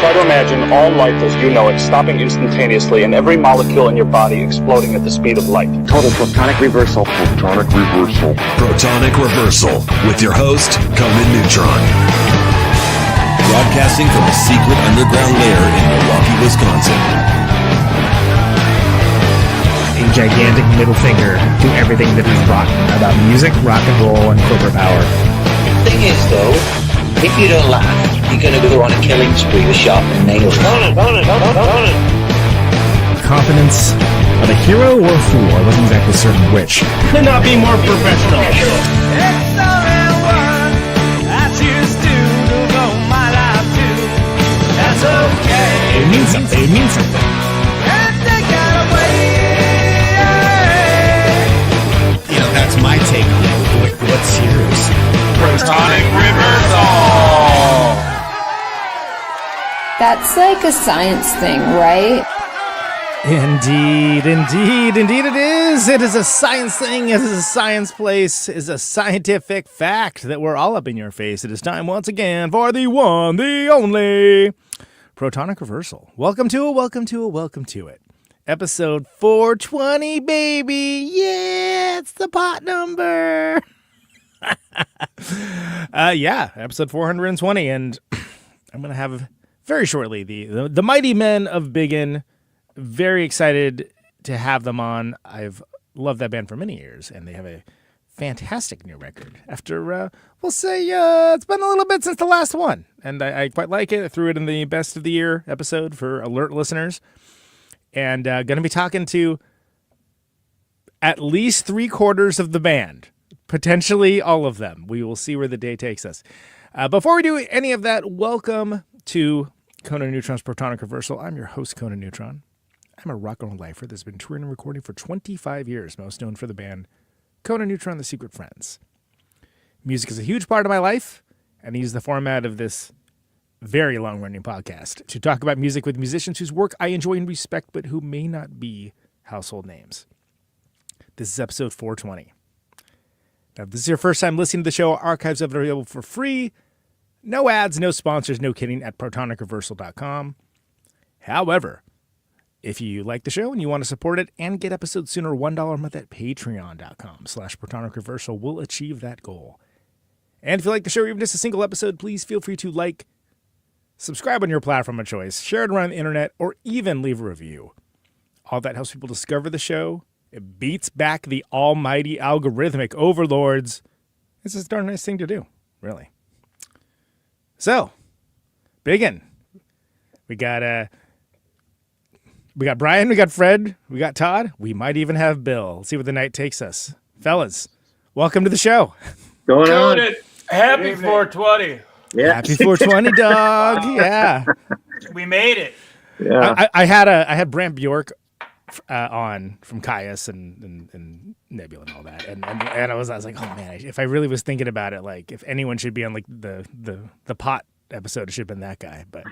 Try to imagine all life as you know it stopping instantaneously and every molecule in your body exploding at the speed of light. Total protonic reversal. Protonic reversal. Protonic reversal with your host, Conan Neutron. Broadcasting from a secret underground lair in Milwaukee, Wisconsin. A gigantic middle finger to everything that is rock about music, rock and roll, and corporate power. The thing is, though, if you don't laugh, you're going to go on a killing spree with sharpened nails. Confidence of a hero or a fool. I wasn't exactly certain which. Could not be more professional. That's okay. It means something. It means something. You know, that's my take on it. What's yours? Protonic reversal. That's like a science thing, right? Indeed it is. It is a science thing. It is a science place. It is a scientific fact that we're all up in your face. It is time once again for the one, the only Protonic Reversal. Welcome to it. Episode 420, baby. Yeah, it's the pot number. Episode 420, and I'm going to have very shortly the mighty men of Biggin. Very excited to have them on. I've loved that band for many years, and they have a fantastic new record. After, we'll say, it's been a little bit since the last one, and I quite like it. I threw it in the Best of the Year episode for alert listeners, and going to be talking to at least 3/4 of the band, potentially all of them. We will see where the day takes us. Before we do any of that, welcome to Conan Neutron's Protonic Reversal. I'm your host, Conan Neutron. I'm a rock and roll lifer that's been touring and recording for 25 years, most known for the band Conan Neutron, The Secret Friends. Music is a huge part of my life, and I use the format of this very long-running podcast to talk about music with musicians whose work I enjoy and respect, but who may not be household names. This is episode 420. Now, if this is your first time listening to the show, archives are available for free. No ads, no sponsors, no kidding, at protonicreversal.com. However, if you like the show and you want to support it and get episodes sooner, $1 a month at patreon.com/protonicreversal will achieve that goal. And if you like the show, even just a single episode, please feel free to like, subscribe on your platform of choice, share it around the internet, or even leave a review. All that helps people discover the show. It beats back the almighty algorithmic overlords. It's a darn nice thing to do, really. So, Biggin. We got Brian, we got Fred, we got Todd. We might even have Bill. Let's see what the night takes us. Fellas, welcome to the show. Going on. Happy 420. Yeah. Happy 420, dog. Yeah. We made it. Yeah. I had Brant Bjork on from Caius and Nebula and all that, and I was like, oh man, if I really was thinking about it, like if anyone should be on like the pot episode, it should have been that guy. But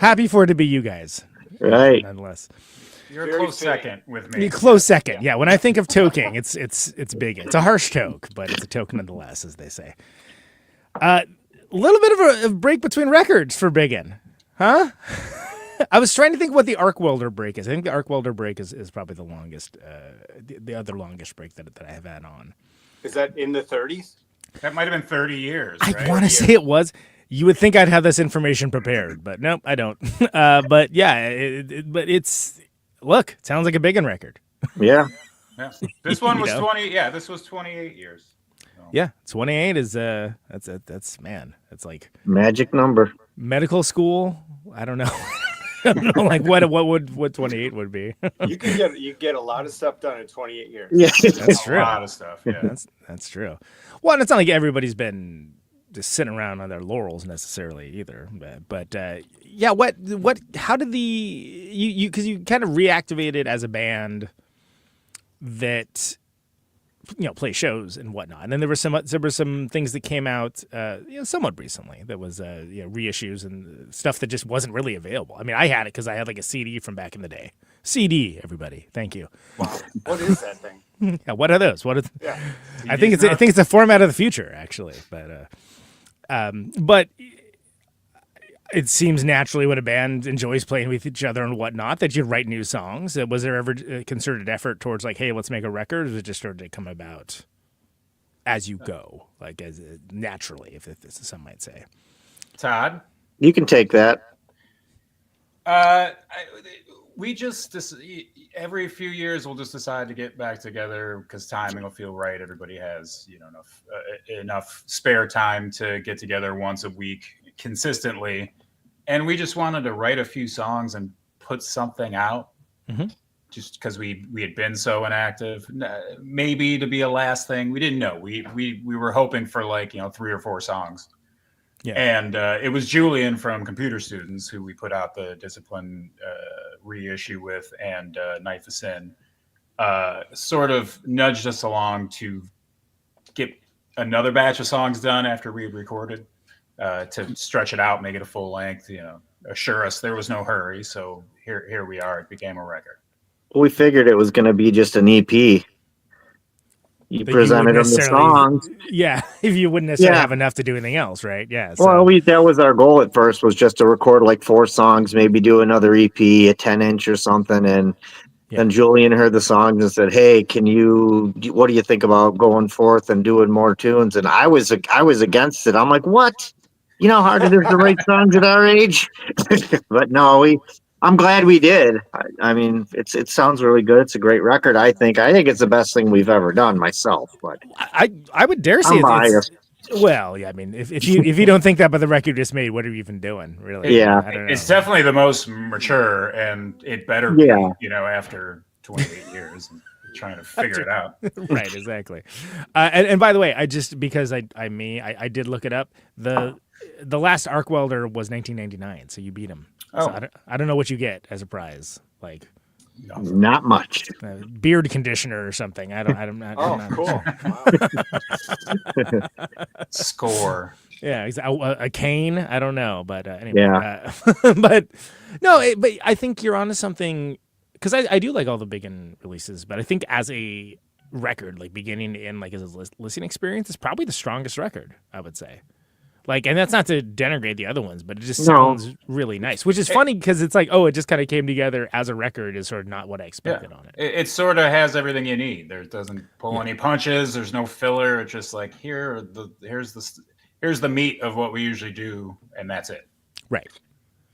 happy for it to be you guys, Right. Nonetheless, You're a close second with me. Close second, yeah. When I think of toking, it's big. It's a harsh toke, but it's a toke nonetheless, as they say. A little bit of a break between records for Biggin, huh? I was trying to think what the arc welder break is. I think the arc welder break is probably the longest, the other longest break that I have had on. Is that in the 30s? That might have been 30 years. I right? want to say it was. You would think I'd have this information prepared, but nope, I don't. But yeah, but it's, look, it sounds like a Biggin record. Yeah. Yeah. This one was 20. Yeah, this was 28 years. So. Yeah, 28 is that's man, that's like Magic number. medical school. I don't know. I don't know, like what 28 would be. You get a lot of stuff done in 28 years. Yeah. That's true. A lot of stuff. Yeah. That's true. Well, and it's not like everybody's been just sitting around on their laurels necessarily either. But yeah, how did you because you kind of reactivated as a band that play shows and whatnot, and then there were some things that came out somewhat recently that was reissues and stuff that just wasn't really available. I mean, I had it because I had like a CD from back in the day. CD, everybody, thank you. Wow, what is that thing? Yeah, what are those? What is? Yeah, I think it's a format of the future, actually. But it seems naturally when a band enjoys playing with each other and whatnot that you write new songs. Was there ever a concerted effort towards like, hey, let's make a record? Or was it just started to come about as you go, like as naturally, if some might say? Todd? You can take that. We just every few years we'll just decide to get back together because timing will feel right. Everybody has enough spare time to get together once a week consistently, and we just wanted to write a few songs and put something out. Mm-hmm. Just because we had been so inactive, maybe to be a last thing. We didn't know. We were hoping for 3 or 4 songs. Yeah. And it was Julian from Computer Students who we put out the Discipline reissue with, and Night the Sin sort of nudged us along to get another batch of songs done after we had recorded, to stretch it out, make it a full length, assure us there was no hurry. So here we are. It became a record. We figured it was going to be just an EP. You presented them the songs. Yeah, if you wouldn't necessarily have enough to do anything else, right? Yeah. So. Well, that was our goal at first, was just to record 4 songs, maybe do another EP, a 10-inch or something. And then Julian heard the songs and said, "Hey, what do you think about going forth and doing more tunes?" And I was against it. I'm like, "What? You know how hard it is to write songs at our age?" But no, I'm glad we did. I mean, it sounds really good. It's a great record. I think it's the best thing we've ever done myself. But I would dare say it's well, yeah. I mean, if you don't think that by the record you just made, what are you even doing, really? Yeah, I don't know. It's definitely the most mature, and it better be. After 28 years, and trying to figure it out. Right, exactly. And by the way, because I did look it up. The last arc welder was 1999, so you beat him. So I don't know what you get as a prize, not much. Beard conditioner or something. I'm not cool. Sure. Wow. Score. Yeah, a cane. I don't know, but anyway. Yeah. But no, but I think you're onto something, because I do like all the Biggin releases, but I think as a record, beginning to end, as a listening experience, is probably the strongest record, I would say. And that's not to denigrate the other ones, but it just sounds really nice, which is funny because it's it just kind of came together as a record is sort of not what I expected on it. It sort of has everything you need. There doesn't pull any punches. There's no filler. It's just here's the meat of what we usually do, and that's it. Right.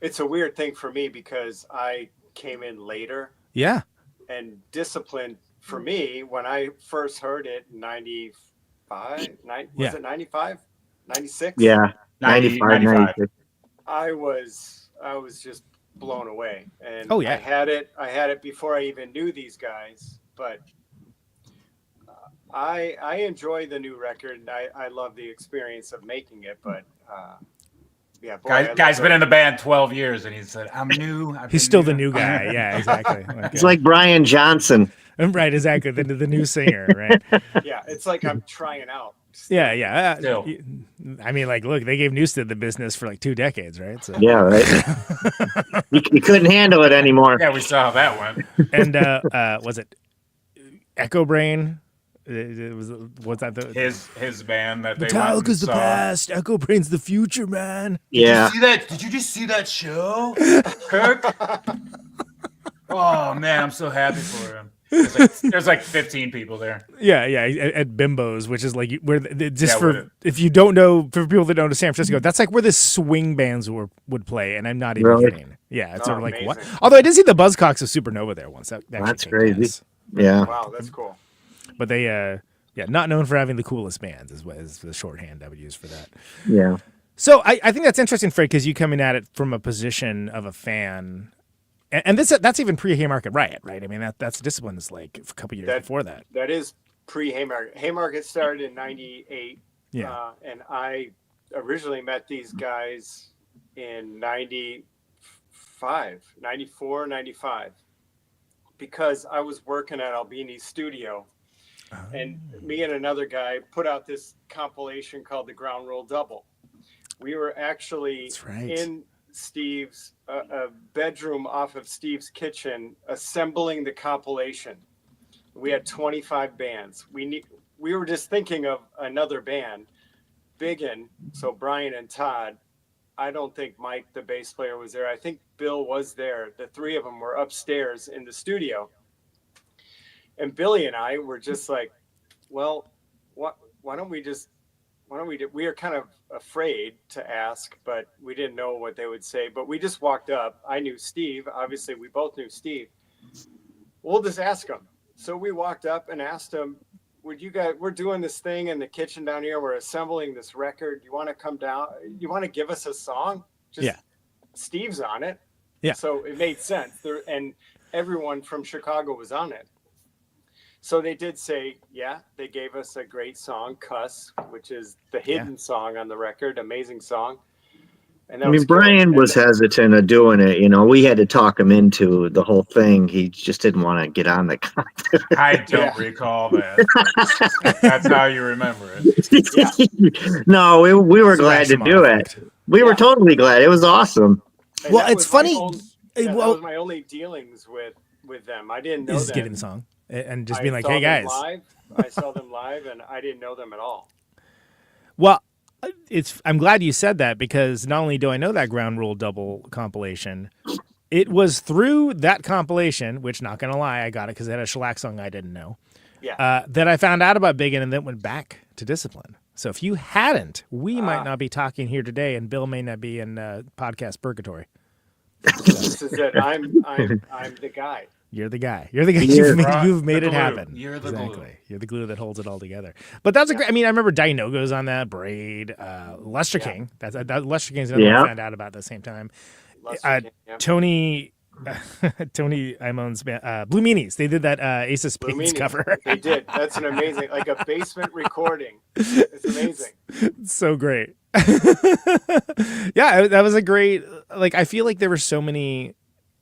It's a weird thing for me because I came in later. Yeah. And Discipline, for me, when I first heard it, 95? Was it 95? 96? Yeah, 95. I was just blown away, and I had it before I even knew these guys. But I enjoy the new record, and I love the experience of making it. But guy's been in the band 12 years, and he said, "I'm new." He's still the new guy. Yeah, exactly. It's like Brian Johnson. Right, exactly. The new singer, right? Yeah, it's like I'm trying out. Yeah. Still. I mean, look, they gave Newsted the business for 2 decades, right? So. Yeah, right. you couldn't handle it anymore. Yeah, we saw how that went. And was it Echo Brain? Was that his band that they Metallica's the past, Echo Brain's the future, man? Yeah. Did you just see that show, Kirk? Oh man, I'm so happy for him. There's 15 people there. Yeah, at Bimbo's, which is where if you don't know, for people that don't know San Francisco, that's where the swing bands would play, and I'm not even kidding. Yeah, it's sort of what. Although I did see the Buzzcocks of Supernova there once. That's crazy. Yeah. Wow, that's cool. But they, not known for having the coolest bands is the shorthand I would use for that. Yeah. So I think that's interesting, Fred, because you coming at it from a position of a fan. And that's even pre-Haymarket Riot, right? I mean, that's Discipline is a couple years before that. That is pre-Haymarket. Haymarket started in 98. Yeah. And I originally met these guys in 94, 95. Because I was working at Albini's studio. And me and another guy put out this compilation called The Ground Roll Double. We were actually in Steve's bedroom off of Steve's kitchen assembling the compilation. We had 25 bands. We were just thinking of another band, Biggin, so Brian and Todd, I don't think Mike, the bass player, was there. I think Bill was there. The three of them were upstairs in the studio. And Billy and I were just like, well, why don't we do, we were kind of afraid to ask, but we didn't know what they would say. But we just walked up. I knew Steve. Obviously, we both knew Steve. We'll just ask him. So we walked up and asked him, we're doing this thing in the kitchen down here. We're assembling this record. You want to come down? You want to give us a song? Steve's on it. Yeah. So it made sense. And everyone from Chicago was on it. So they did say, they gave us a great song, Cuss, which is the hidden song on the record. Amazing song. And that Brian was hesitant of doing it. We had to talk him into the whole thing. He just didn't want to get on the content. I don't recall that. That's how you remember it. No, we were glad to do it. We were totally glad. It was awesome. And well, it's funny. That was my only dealings with them. I didn't know them. Giving the song and just being like, hey, guys. I saw them live, and I didn't know them at all. Well, I'm glad you said that, because not only do I know that Ground Rule double compilation, it was through that compilation, which, not gonna lie, I got it because it had a shellac song I didn't know. Yeah. That I found out about Biggin and then went back to Discipline. So if you hadn't, we might not be talking here today, and Bill may not be in podcast purgatory. This is it. I'm the guy. You're the guy. You're the guy. You've made it happen. You're the glue. You're the glue that holds it all together. But that's a great. I mean, I remember Dinogo's on that. Braid, Lester King. That Lester King's another one I found out about at the same time. Tony Imone's band, Blue Meanies. They did that Ace of Spades cover. They did. That's an amazing, like a basement recording. It's amazing. It's so great. Yeah, that was a great. Like, I feel like there were so many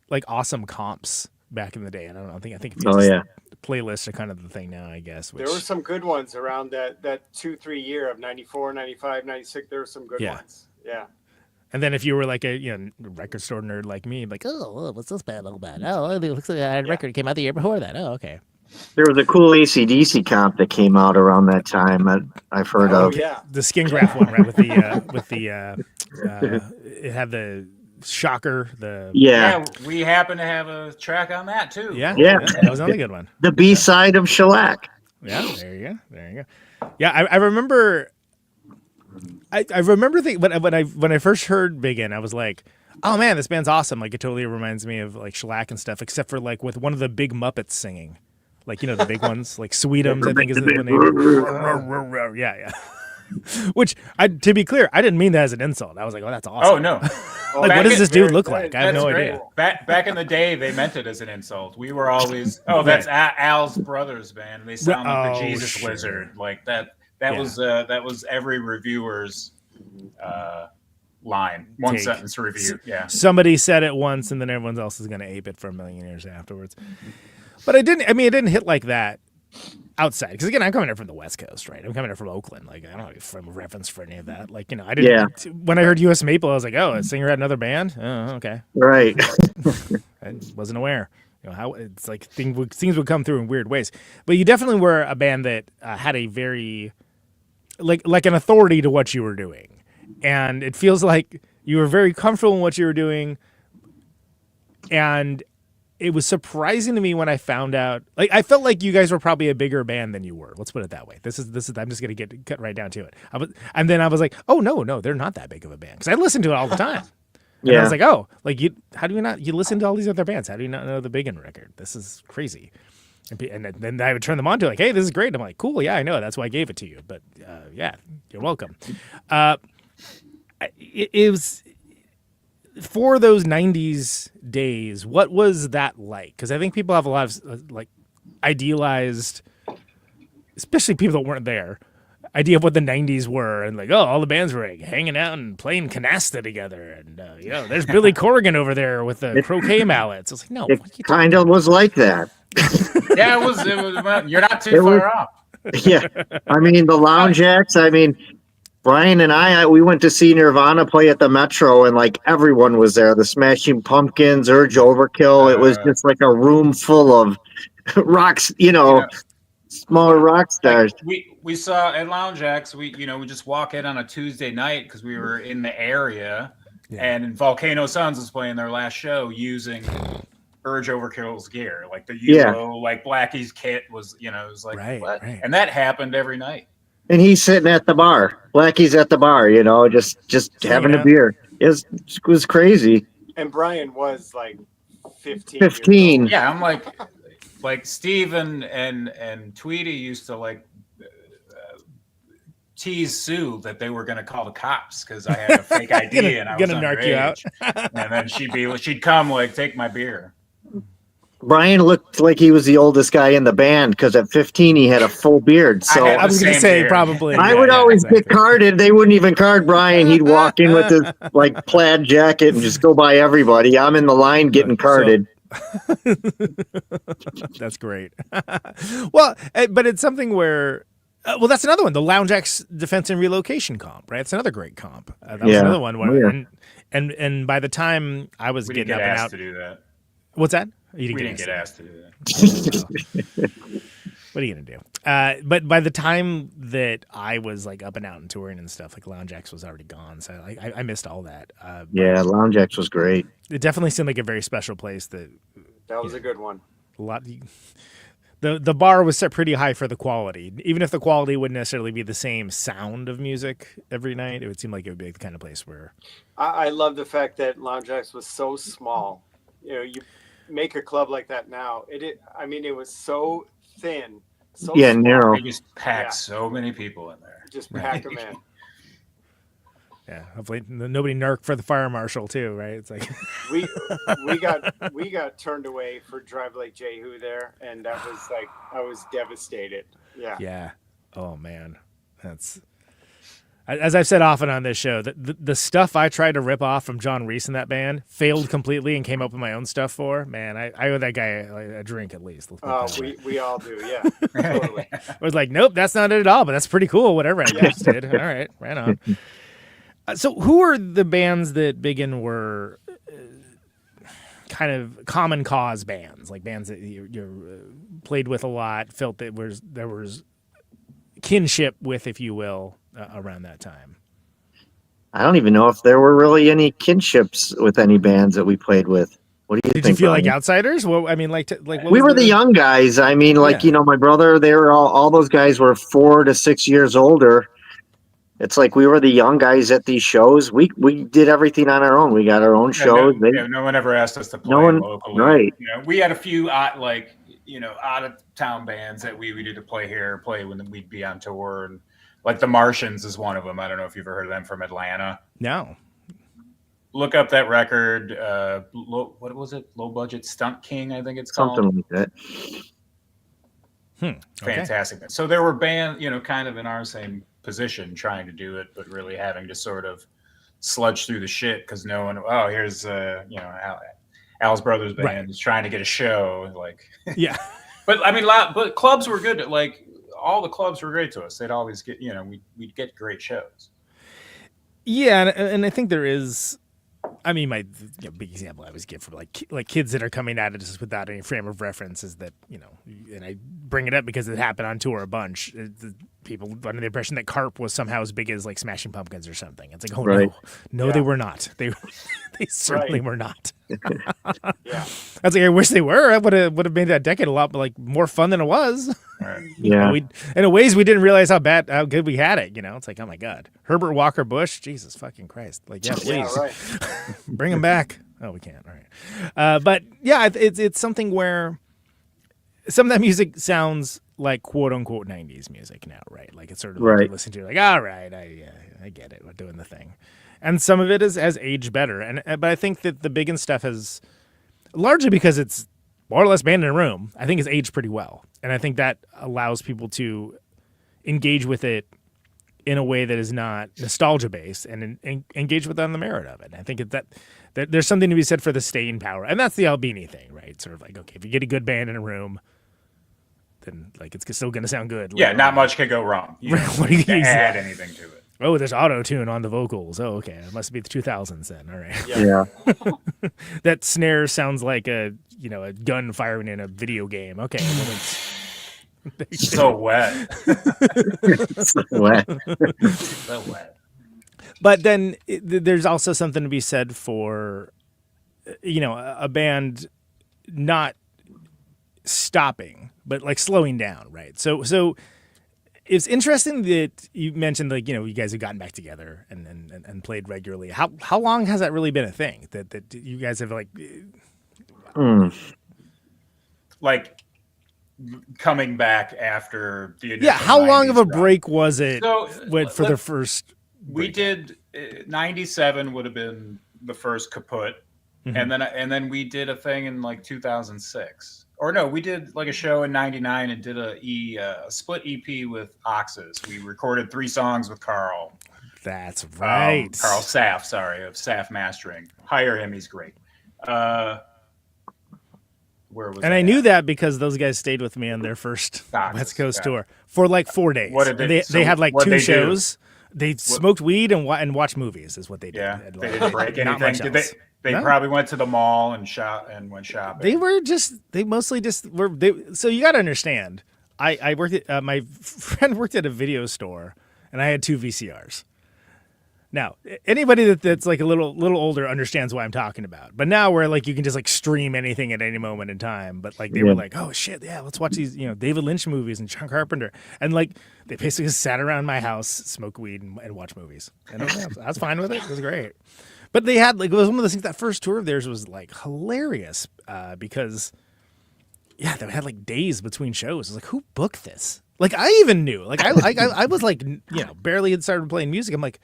like awesome comps back in the day. I don't know. I think playlists are kind of the thing now, I guess. There were some good ones around that 2-3 year of 94, 95, 96. There were some good ones. Yeah. And then if you were like a record store nerd like me, like, oh, what's this band all about? Oh, it looks like a record came out the year before that. Oh, okay. There was a cool AC/DC comp that came out around that time. I've heard of. Yeah. The Skin Graph one, right? With the it had the shocker. We happen to have a track on that too. Yeah, that was another good one. The B side of Shellac. Yeah, there you go. Yeah, I remember. I remember when I first heard Biggin, I was like, oh man, this band's awesome. Like, it totally reminds me of like Shellac and stuff, except for like with one of the big Muppets singing, like the big ones, like Sweetums, I think is the name. Yeah. Which, to be clear, I didn't mean that as an insult. I was like, oh, that's awesome. Oh no. Like, what does this dude look like? I have no idea. Back in the day, they meant it as an insult. We were always, that's Al's brother's band. They sound like the Jesus Lizard, like that. That was every reviewer's line, one sentence review. Yeah, somebody said it once, and then everyone else is going to ape it for a million years afterwards. But it didn't hit like that outside, because again, I'm coming here from the West Coast, right? I'm coming here from Oakland. Like, I don't have a frame of reference for any of that. Like, I didn't. When I heard U.S. Maple, I was like, oh, a singer had another band. Oh, okay, right. I wasn't aware. How it's like things would come through in weird ways. But you definitely were a band that had a very like an authority to what you were doing, and it feels like you were very comfortable in what you were doing. And it was surprising to me when I found out. Like, I felt like you guys were probably a bigger band than you were. Let's put it that way. This is. I'm just gonna cut right down to it. And then I was like, oh no, they're not that big of a band, because I listened to it all the time. And I was like, oh, like how do you not? You listen to all these other bands. How do you not know the Biggin record? This is crazy. And then I would turn them on to like, hey, this is great. I'm like, cool, yeah, I know. That's why I gave it to you. But yeah, you're welcome. It was for those 90s days. What was that like? Because I think people have a lot of like idealized, especially people that weren't there, idea of what the 90s were, and like, oh, all the bands were like hanging out and playing canasta together, and there's Billy Corgan over there with the croquet mallets. I was like, no, it kind of was like that. Yeah, it was. You're not too far off. Yeah, I mean the lounge acts. I mean, Brian and we went to see Nirvana play at the Metro, and like everyone was there. The Smashing Pumpkins, Urge Overkill. It was just like a room full of rocks. Smaller rock stars. Like we saw at Lounge Acts. We just walk in on a Tuesday night because we were in the area, And Volcano Suns was playing their last show using Urge Overkill's gear, like the like Blackie's kit was, it was like what? Right. And that happened every night. And he's sitting at the bar. Blackie's at the bar, just having a beer. It was crazy. And Brian was like 15. 15. Yeah, I'm like Steve and Tweety used to like tease Sue that they were going to call the cops because I had a fake ID and I was narc you out. And then she'd come like take my beer. Brian looked like he was the oldest guy in the band because at 15 he had a full beard. So I was going to say probably. I would always get carded. They wouldn't even card Brian. He'd walk in with his like plaid jacket and just go by everybody. I'm in the line getting carded. That's great. Well, but it's something where. That's another one. The Lounge X Defense and Relocation comp, right? It's another great comp. That was another one. Where, and by the time I was getting up and out to do that. What's that? We didn't get asked to do that. What are you gonna do? But by the time that I was like up and out and touring and stuff, like Lounge X was already gone, so I missed all that. Lounge X was great. It definitely seemed like a very special place. That was a good one. A lot. The bar was set pretty high for the quality. Even if the quality wouldn't necessarily be the same sound of music every night, it would seem like it would be the kind of place where. I love the fact that Lounge X was so small. You make a club like that now. It was so thin. So small. Narrow. They just packed so many people in there. Just pack them in. Yeah, hopefully nobody narked for the fire marshal too, right? It's like we got turned away for Drive Like Jehu there, and that was like I was devastated. Yeah. Yeah. Oh man, that's as I've said often on this show. The stuff I tried to rip off from John Reese in that band failed completely, and came up with my own stuff for. Man, I owe that guy a drink at least. We all do. Yeah. Totally. I was like, nope, that's not it at all. But that's pretty cool. Whatever I just did. All right, right on. So who are the bands that Biggin were kind of common cause bands, like bands that you played with a lot, felt that there was kinship with, if you will, around that time? I don't even know if there were really any kinships with any bands that we played with. What do you think? Did you feel Brian? like outsiders? Well, I mean, what we were the young guys. I mean, my brother, they were all those guys were 4 to 6 years older. It's like we were the young guys at these shows. We did everything on our own. We got our own shows. No one ever asked us to play locally. Right. We had a few out of town bands that we did to play here, play when we'd be on tour, and like the Martians is one of them. I don't know if you've ever heard of them from Atlanta. No. Look up that record. What was it? Low Budget Stunt King, I think it's called. Something like that. Fantastic. Okay. So there were bands, kind of in our same position trying to do it, but really having to sort of sludge through the shit because no one. Oh, here's Al's Brothers band is trying to get a show. Like, yeah. But I mean, but clubs were good. Like all the clubs were great to us. They'd always get, we'd get great shows. Yeah, and I think there is. I mean, my big example I always give for like kids that are coming at it just without any frame of reference is that, and I bring it up because it happened on tour a bunch. People under the impression that Carp was somehow as big as like Smashing Pumpkins or something. It's like, no, they were not. They certainly were not. Yeah, I was like, I wish they were. I would have made that decade a lot more fun than it was. Right. Yeah. In ways we didn't realize how good we had it. It's like, oh my God, Herbert Walker Bush, Jesus fucking Christ. Like, yeah, please bring him back. Oh, we can't. All right. But yeah, it's something where some of that music sounds like quote unquote 90s music now, right? Like it's sort of like you listen to, like, all right, I get it. We're doing the thing. And some of it has aged better. But I think that the Biggin stuff has, largely because it's more or less band in a room, I think it's aged pretty well. And I think that allows people to engage with it in a way that is not nostalgia based and engage with it on the merit of it. And I think that there's something to be said for the staying power. And that's the Albini thing, right? Sort of like, okay, if you get a good band in a room, then like it's still going to sound good. Yeah, not much could go wrong. You what do you add anything to it? Oh, there's auto-tune on the vocals. Oh, okay. It must be the 2000s then. All right. Yeah. That snare sounds like a gun firing in a video game. Okay. Well, so wet. So wet. So wet. But then there's also something to be said for, a band not stopping, but like slowing down, right? So it's interesting that you mentioned you guys have gotten back together and played regularly. How long has that really been a thing that you guys have like coming back after the initial? Yeah, how long of a run. break was it for the first? We did 97 would have been the first kaput, and then we did a thing in like 2006. Or no, we did like a show in 99 and did a split EP with Oxes. We recorded 3 songs with Carl. That's right. Carl Saff, of Saff Mastering. Hire him, he's great. Where was and I knew that because those guys stayed with me on their first West Coast tour for like 4 days. What did they had like 2 shows. Do? They smoked weed and watched movies is what they did. Yeah, they didn't break anything. They probably went to the mall and went shopping. They mostly just were. So you got to understand, I worked at, my friend worked at a video store and I had 2 VCRs. Now, anybody that's like a little older understands what I'm talking about. But now where like you can just like stream anything at any moment in time. But like they were like, oh shit, yeah, let's watch these David Lynch movies and John Carpenter. And like they basically sat around my house, smoke weed, and watch movies. And I was fine with it. It was great. But they had it was one of those things. That first tour of theirs was like hilarious because they had like days between shows. I was like, who booked this? Like I even knew. Like I was like barely had started playing music. I'm like,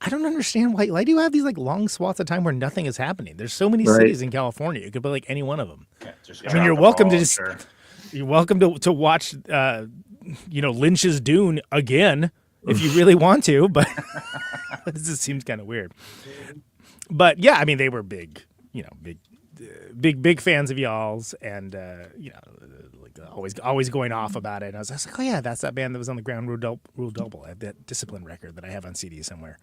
I don't understand why do you have these like long swaths of time where nothing is happening? There's so many cities in California. You could play like any one of them. Yeah, you're welcome to you're welcome to watch Lynch's Dune again if you really want to, but it just seems kind of weird. But yeah, I mean they were big fans of y'all's and always going off about it. And I was like, oh yeah, that's that band that was on the Ground Rule Double. I have that Discipline record that I have on CD somewhere.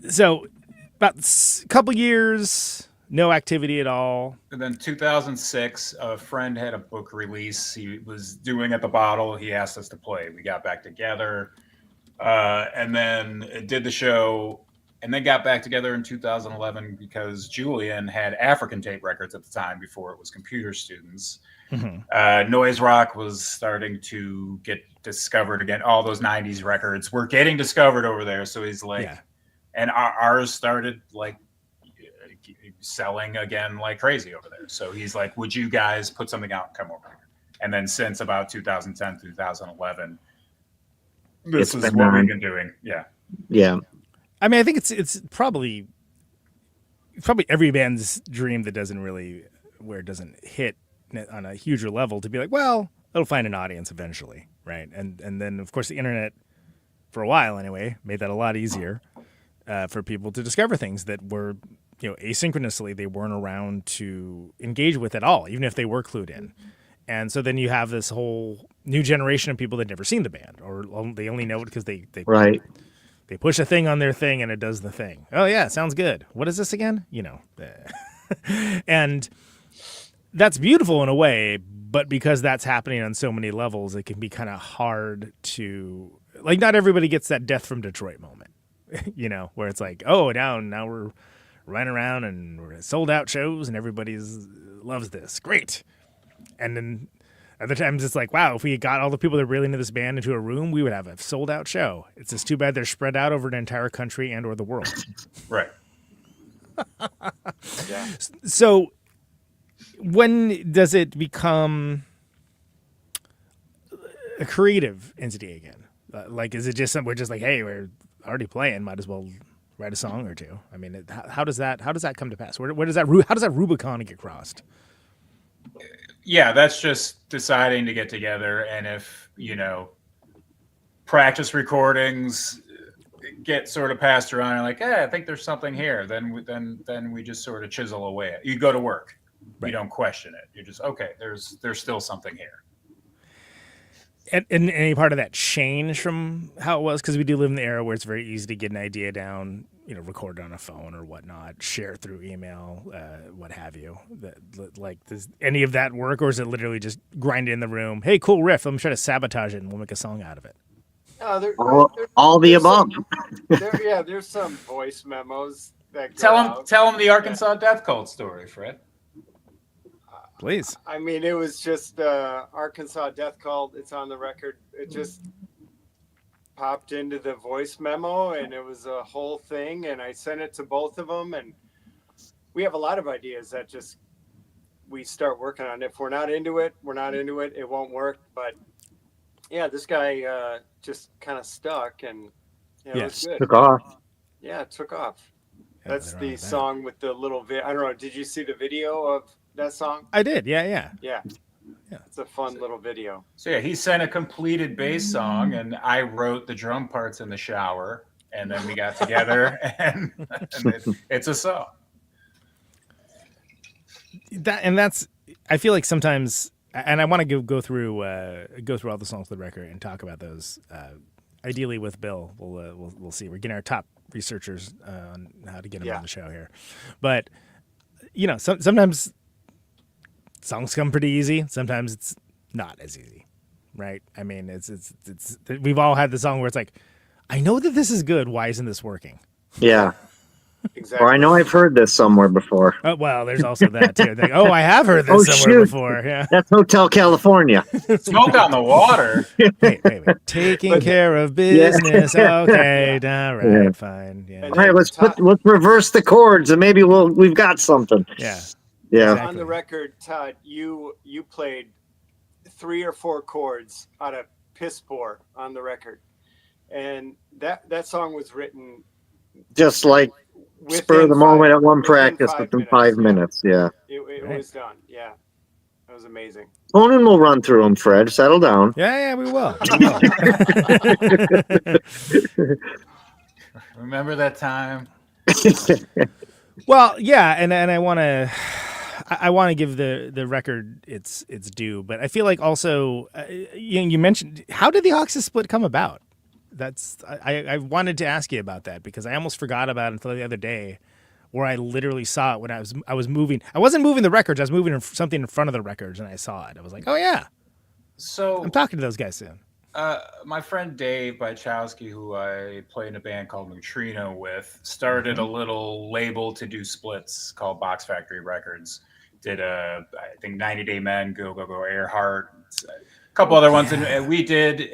So about a couple years, no activity at all. And then 2006, a friend had a book release he was doing at the Bottle. He asked us to play. We got back together and then did the show. And then got back together in 2011 because Julian had African tape records at the time before it was Computer Students. Noise rock was starting to get discovered again. All those 90s records were getting discovered over there. So he's like, and ours started like selling again like crazy over there. So he's like, would you guys put something out and come over here? And then since about 2010, 2011, this is what we've been doing. Yeah. Yeah. I mean, I think it's probably every band's dream that doesn't hit on a huger level to be like, well, it'll find an audience eventually, right? And then of course the internet, for a while anyway, made that a lot easier for people to discover things that were asynchronously they weren't around to engage with at all, even if they were clued in. And so then you have this whole new generation of people that never seen the band, or they only know it because they right. They push a thing on their thing and it does the thing. Oh yeah, sounds good. What is this again? And that's beautiful in a way, but because that's happening on so many levels, it can be kind of hard to like. Not everybody gets that Death from Detroit moment, where it's like, oh, now we're running around and we're sold out shows and everybody loves this. Great. And then other times it's like, wow, if we got all the people that are really into this band into a room, we would have a sold out show. It's just too bad they're spread out over an entire country and or the world. Right. Yeah. So when does it become a creative entity again? Like, is it just we're just like, hey, we're already playing, might as well write a song or two? I mean, how does that come to pass? Where does that how does that Rubicon get crossed? Yeah, that's just deciding to get together, and if practice recordings get sort of passed around and like, I think there's something here, then we just sort of chisel away at it. You go to work, right. You don't question it. You're just okay. There's still something here. And any part of that change from how it was? Because we do live in the era where it's very easy to get an idea down, record on a phone or whatnot, share through email, what have you. Like, does any of that work, or is it literally just grind it in the room? Hey, cool riff. Let me try to sabotage it, and we'll make a song out of it. All the above. There's some voice memos that go Tell out. him the Arkansas Death Cult story, Fred. Please. I mean, it was just Arkansas Death Cult. It's on the record. It just popped into the voice memo, and it was a whole thing. And I sent it to both of them, and we have a lot of ideas that just we start working on. If we're not into it, we're not into it. It won't work. But yeah, this guy just kind of stuck, and it was good. Took off. Yeah, it took off. Yeah, That's the song with the little I don't know. Did you see the video of that song? I did. Yeah. Yeah. It's a fun little video. So yeah, he sent a completed bass song, and I wrote the drum parts in the shower, and then we got together, and it's a song. That's. I feel like sometimes, and I want to go through all the songs of the record and talk about those. Ideally, with Bill, we'll see. We're getting our top researchers on how to get him on the show here, but sometimes songs come pretty easy. Sometimes it's not as easy, right? I mean, it's we've all had the song where it's like, I know that this is good. Why isn't this working? Yeah. Exactly. Or I know I've heard this somewhere before. Well, there's also that too. Like, I have heard this somewhere before. Yeah, that's Hotel California. Smoke on the water. Wait. Taking care of business. Okay, all right, fine. Yeah. All right, let's reverse the chords, and maybe we've got something. Yeah. Exactly. On the record, Todd, you played 3 or 4 chords out of piss poor on the record, and that song was written just like spur of the moment at one practice within 5 minutes. Yeah. It was done. Yeah. It was amazing. Conan will run through them, Fred. Settle down. Yeah, we will. Remember that time? Well, yeah, and I want to give the record its due, but I feel like also you mentioned, how did the Oxes split come about? I wanted to ask you about that because I almost forgot about it until the other day, where I literally saw it when I was moving. I wasn't moving the records. I was moving something in front of the records, and I saw it. I was like, oh yeah. So I'm talking to those guys soon. My friend Dave Wnukowski, who I play in a band called Neutrino with, started a little label to do splits called Box Factory Records. Did I think 90 Day Men, Go Go Go Earhart, a couple other ones, and we did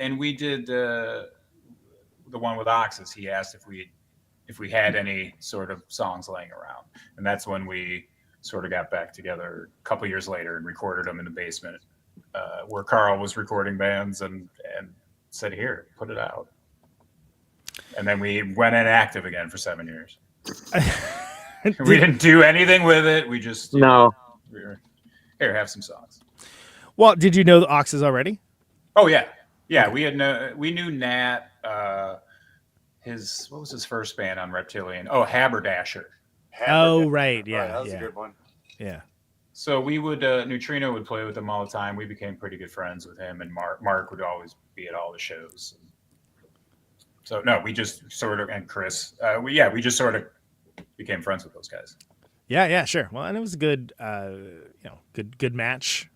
the one with Oxes. He asked if we had any sort of songs laying around, and that's when we sort of got back together a couple years later and recorded them in the basement where Carl was recording bands, and said, "Here, put it out." And then we went inactive again for 7 years. We didn't do anything with it. We just here, have some songs. Well, did you know the Oxes already? Oh yeah. We knew Nat. What was his first band on Reptilian? Oh, Haberdasher. Oh, right. Yeah. That was a good one. Yeah. So we would, Neutrino would play with them all the time. We became pretty good friends with him, and Mark would always be at all the shows. So no, we just sort of, and Chris, we just sort of became friends with those guys. Yeah, sure. Well, and it was a good, good match.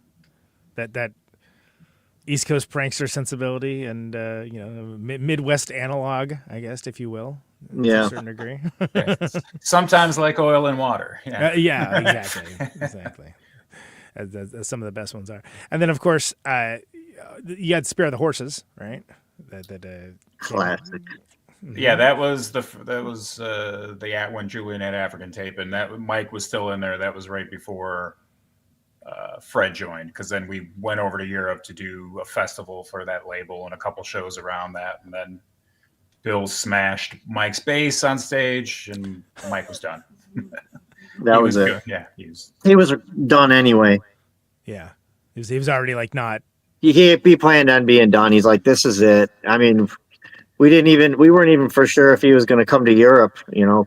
That East Coast prankster sensibility and Midwest analog, I guess, if you will, to a certain degree. Sometimes like oil and water. Yeah, exactly. As some of the best ones are. And then, of course, you had Spare the Horses, right? Classic. Yeah, that was when Julian had African tape, and that Mike was still in there. That was right before Fred joined, because then we went over to Europe to do a festival for that label and a couple shows around that, and then Bill smashed Mike's bass on stage, and Mike was done. That was it. Good. Yeah, he was done anyway. Yeah, he was already like not. He planned on being done. He's like, this is it. I mean, we weren't even for sure if he was going to come to Europe,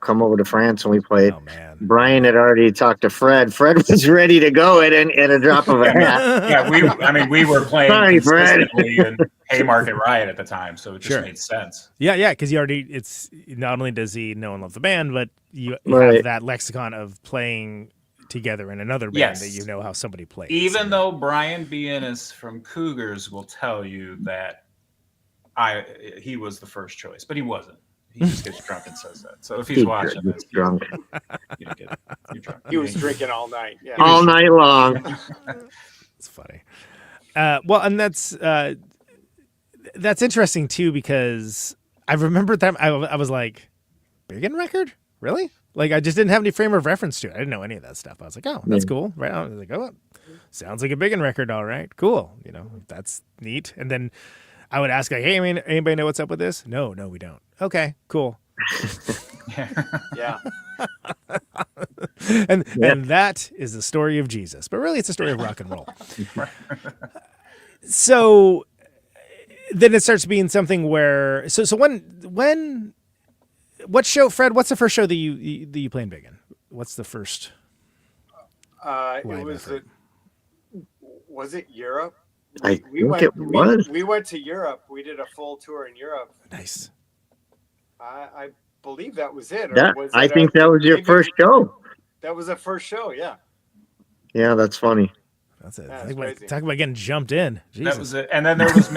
come over to France when we played. Oh, man. Brian had already talked to Fred. Fred was ready to go at a drop of a hat. Yeah, we were playing Sorry, Fred. in Haymarket Riot at the time, so it just made sense. Yeah, because it's not only does he know and love the band, but you have that lexicon of playing together in another band that you know how somebody plays. Even though Brian Bianis from Cougars will tell you that he was the first choice, but he wasn't. He just gets drunk and says that. So if he's watching this, drunk. you didn't get it. You're drunk. He was drinking all night. Yeah. All night long. It's funny. Well, and that's interesting too, because I remember that I was like, Biggin record? Really? Like, I just didn't have any frame of reference to it. I didn't know any of that stuff. I was like, oh, that's cool. Right on. I was like, oh, sounds like a Biggin record. All right, cool. That's neat. And then I would ask, like, hey, anybody know what's up with this? No, we don't. Okay, cool. Yeah. And that is the story of Jesus. But really, it's a story of rock and roll. So then it starts being something where so when what show, Fred? What's the first show that you played big in? What's the first? Was it Europe? We went to Europe. We did a full tour in Europe. Nice. I believe that was it. I think that was your first show. That was the first show. Yeah. Yeah, that's funny. That's it. Yeah, talk about getting jumped in. Jesus. That was it. And then there was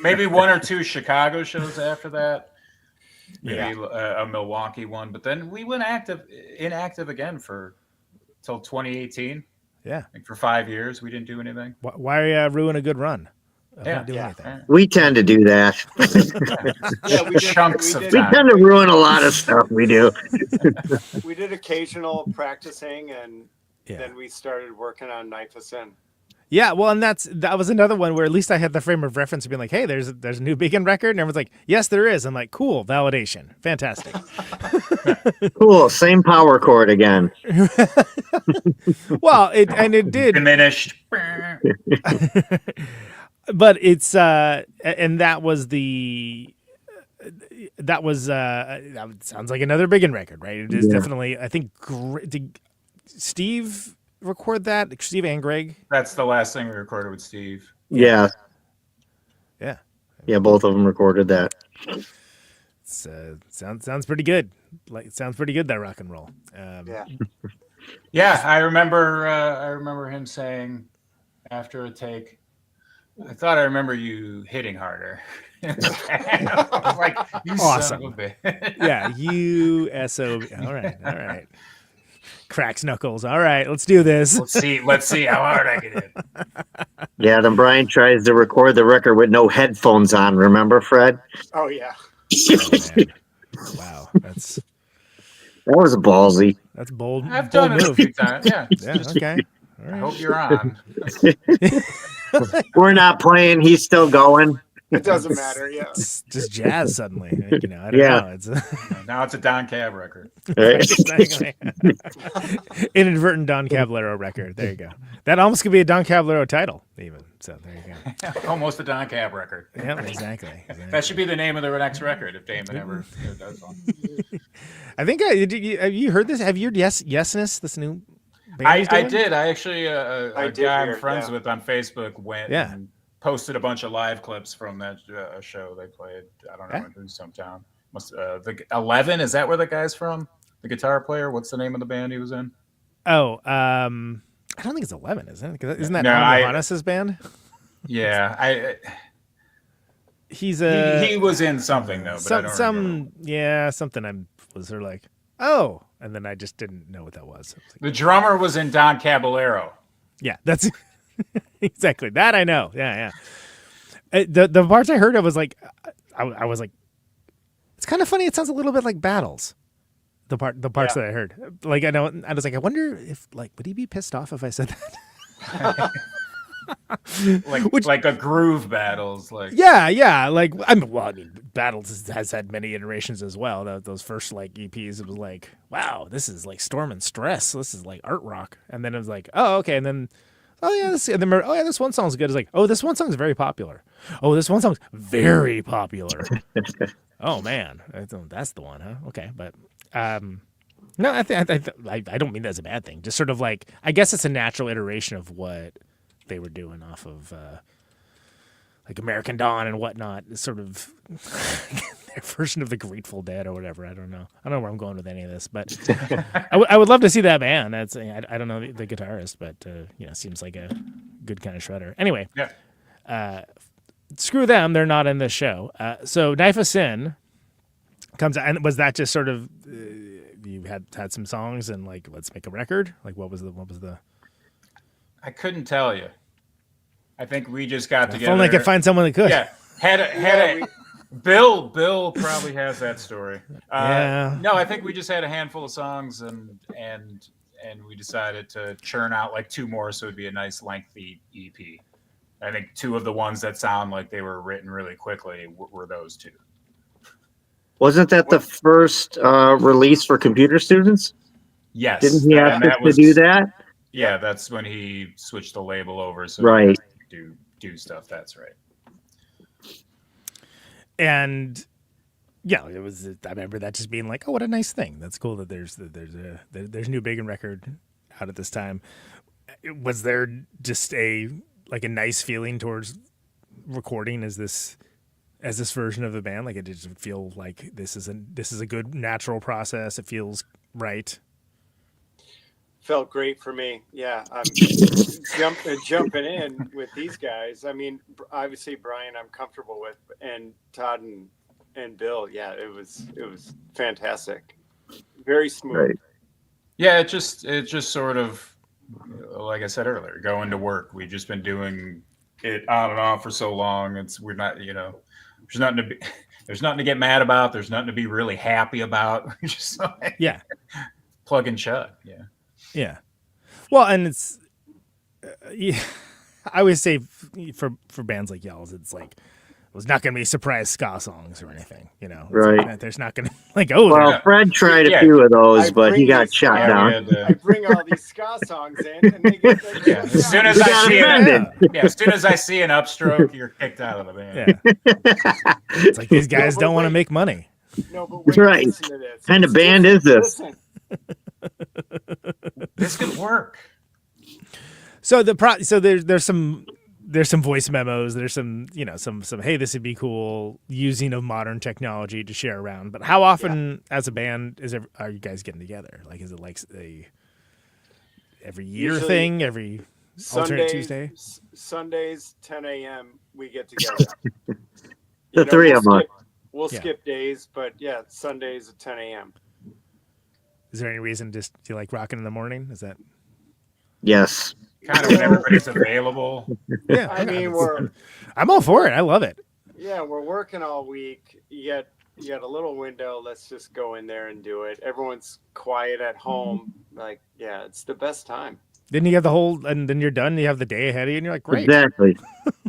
maybe one or two Chicago shows after that. Maybe a Milwaukee one, but then we went inactive again till 2018. Yeah, like for 5 years we didn't do anything. Why ruin a good run? Not doing anything. We tend to do that. We tend to ruin a lot of stuff. We do. We did occasional practicing, and then we started working on XMSN. Yeah, well, and that was another one where at least I had the frame of reference of being like, hey, there's a new Biggin record, and everyone's like, yes, there is. I'm like, cool, validation, fantastic. Cool, same power chord again. Well, it did diminished, but it's and that sounds like another Biggin record, right? It is definitely. I think did Steve record that? Steve and Greg? That's the last thing we recorded with Steve. Yeah, both of them recorded that. Sounds pretty good. It sounds pretty good, that rock and roll. Yeah, I remember him saying after a take, I thought I remember you hitting harder. I was like, you awesome. son of a bitch. Yeah, you SOB. All right. Cracks knuckles. All right, let's do this. Let's see how hard I can hit. Yeah, then Brian tries to record the record with no headphones on. Remember, Fred? Oh yeah. Oh, wow, that was ballsy. That's bold. I've done it a few times. Yeah. Okay. All right. I hope you're on. We're not playing. He's still going. It doesn't matter. Yeah. Just jazz suddenly. I don't know. Now it's a Don Cab record. Right. Exactly. Inadvertent Don Caballero record. There you go. That almost could be a Don Caballero title, even. So there you go. Almost a Don Cab record. Yeah, exactly. That should be the name of the next record if Damon ever does one. I think have you heard this? Have you heard Yesness, this new band I did. I actually a guy I'm friends with on Facebook went and posted a bunch of live clips from that show they played. I don't know in whose hometown. The 11, is that where the guy's from? The guitar player? What's the name of the band he was in? Oh, I don't think it's 11, isn't it? Isn't that Johannes's band? Yeah, he was in something though, but I don't remember. Something I was sort of like, oh, and then I just didn't know what that was. Like, the drummer was in Don Caballero. Yeah, that's exactly that I know. Yeah. The parts I heard, I was like, I was like, it's kind of funny. It sounds a little bit like Battles. The parts that I heard, like I know, I was like, I wonder if would he be pissed off if I said that? like a groove Battles, like like I mean, Battles has had many iterations as well. Those first EPs, it was like, wow, this is like Storm and Stress. This is like art rock, and then it was like, oh okay, and then this one song's good. It's like, oh, this one song's very popular. Oh, this one song's very popular. Oh man, that's the one, huh? Okay, but no, I don't mean that as a bad thing. Just sort of like, I guess it's a natural iteration of what they were doing off of like American Dawn and whatnot. It's sort of their version of the Grateful Dead or whatever. I don't know where I'm going with any of this, but I would love to see that band. That's I don't know the guitarist, but seems like a good kind of shredder. Anyway, screw them, they're not in this show. So Knife of Sin comes out, and was that just sort of you had some songs and like let's make a record? Like what was the? I couldn't tell you. I think we just got together. If only I could find someone that could. Yeah, had a Bill probably has that story. No, I think we just had a handful of songs and we decided to churn out like 2 more, so it'd be a nice lengthy EP. I think 2 of the ones that sound like they were written really quickly were those 2. Wasn't that the first release for computer students? Yes. Didn't he have to do that? Yeah, that's when he switched the label over. So right. Do stuff. That's right. And yeah, it was. I remember that just being like, "Oh, what a nice thing! That's cool that there's a new Biggin record out at this time." Was there just a nice feeling towards recording as this version of the band? Like, it did feel like this is a good natural process. It feels right. Felt great for me. Yeah, I'm jumping in with these guys. I mean, obviously Brian, I'm comfortable with, and Todd and Bill. Yeah, it was fantastic. Very smooth. Right. Yeah, it just sort of, like I said earlier, going to work. We've just been doing it on and off for so long. We're not, there's nothing to get mad about. There's nothing to be really happy about. We're just like, yeah, plug and shut. Yeah. Yeah. Well, and it's, I always say for bands like Yells, it's like, it was not going to be surprise ska songs or anything, Right. Like, there's not going to Well, yeah. Fred tried a few of those, but he got shot down. I bring all these ska songs in, and they get as soon as I see an upstroke, you're kicked out of the band. Yeah. It's like these guys don't want to make money. No, but wait, right. Listen to this. What kind of band is this? Listen. This could work. So there's some voice memos. There's some some hey, this would be cool using of modern technology to share around. But how often as a band are you guys getting together? Like, is it like every year usually thing? Every alternate Tuesday? Sundays 10 a.m. we get together. The 3 of us. We'll skip days, but yeah, Sundays at 10 a.m. Is there any reason do you like rocking in the morning? Is that? Yes. Kind of when everybody's available. Yeah, I mean, I'm all for it. I love it. Yeah, we're working all week. You got a little window. Let's just go in there and do it. Everyone's quiet at home. Like, yeah, it's the best time. Then you have and then you're done. You have the day ahead of you, and you're like, great. Exactly.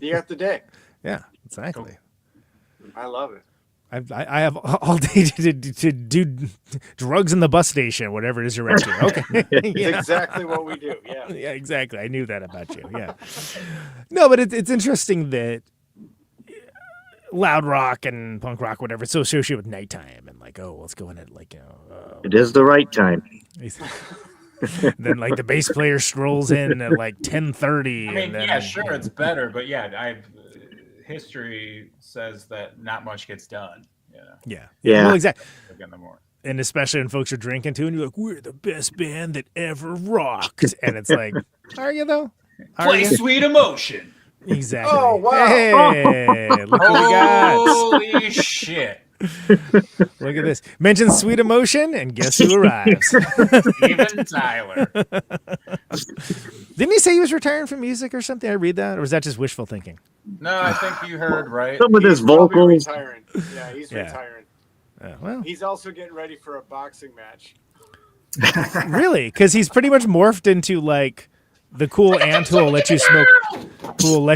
You got the day. Yeah, exactly. Cool. I love it. I have all day to do drugs in the bus station, whatever it is you're up to. Okay. It's exactly what we do. Yeah. Yeah, exactly. I knew that about you. Yeah. No, but it's interesting that loud rock and punk rock, whatever, it's so associated with nighttime and like, oh, let's go in at like, it is the right time. Then like the bass player strolls in at like 10:30. I mean, yeah, sure, it's better, but yeah, history says that not much gets done. Yeah. Yeah. Well, exactly. In the morning. And especially when folks are drinking too, and you're like, we're the best band that ever rocked. And it's like, are you though? Play Sweet Emotion. Exactly. Oh, wow. Hey, look what we got. Holy shit. Look at this. Mention Sweet Emotion, and guess who arrives? Steven Tyler. Didn't he say he was retiring from music or something? I read that, or was that just wishful thinking? No, I think you heard right. Some of his vocals. Retiring. Yeah, he's retiring. Well, he's also getting ready for a boxing match. Really? Because he's pretty much morphed into like the cool aunt who will let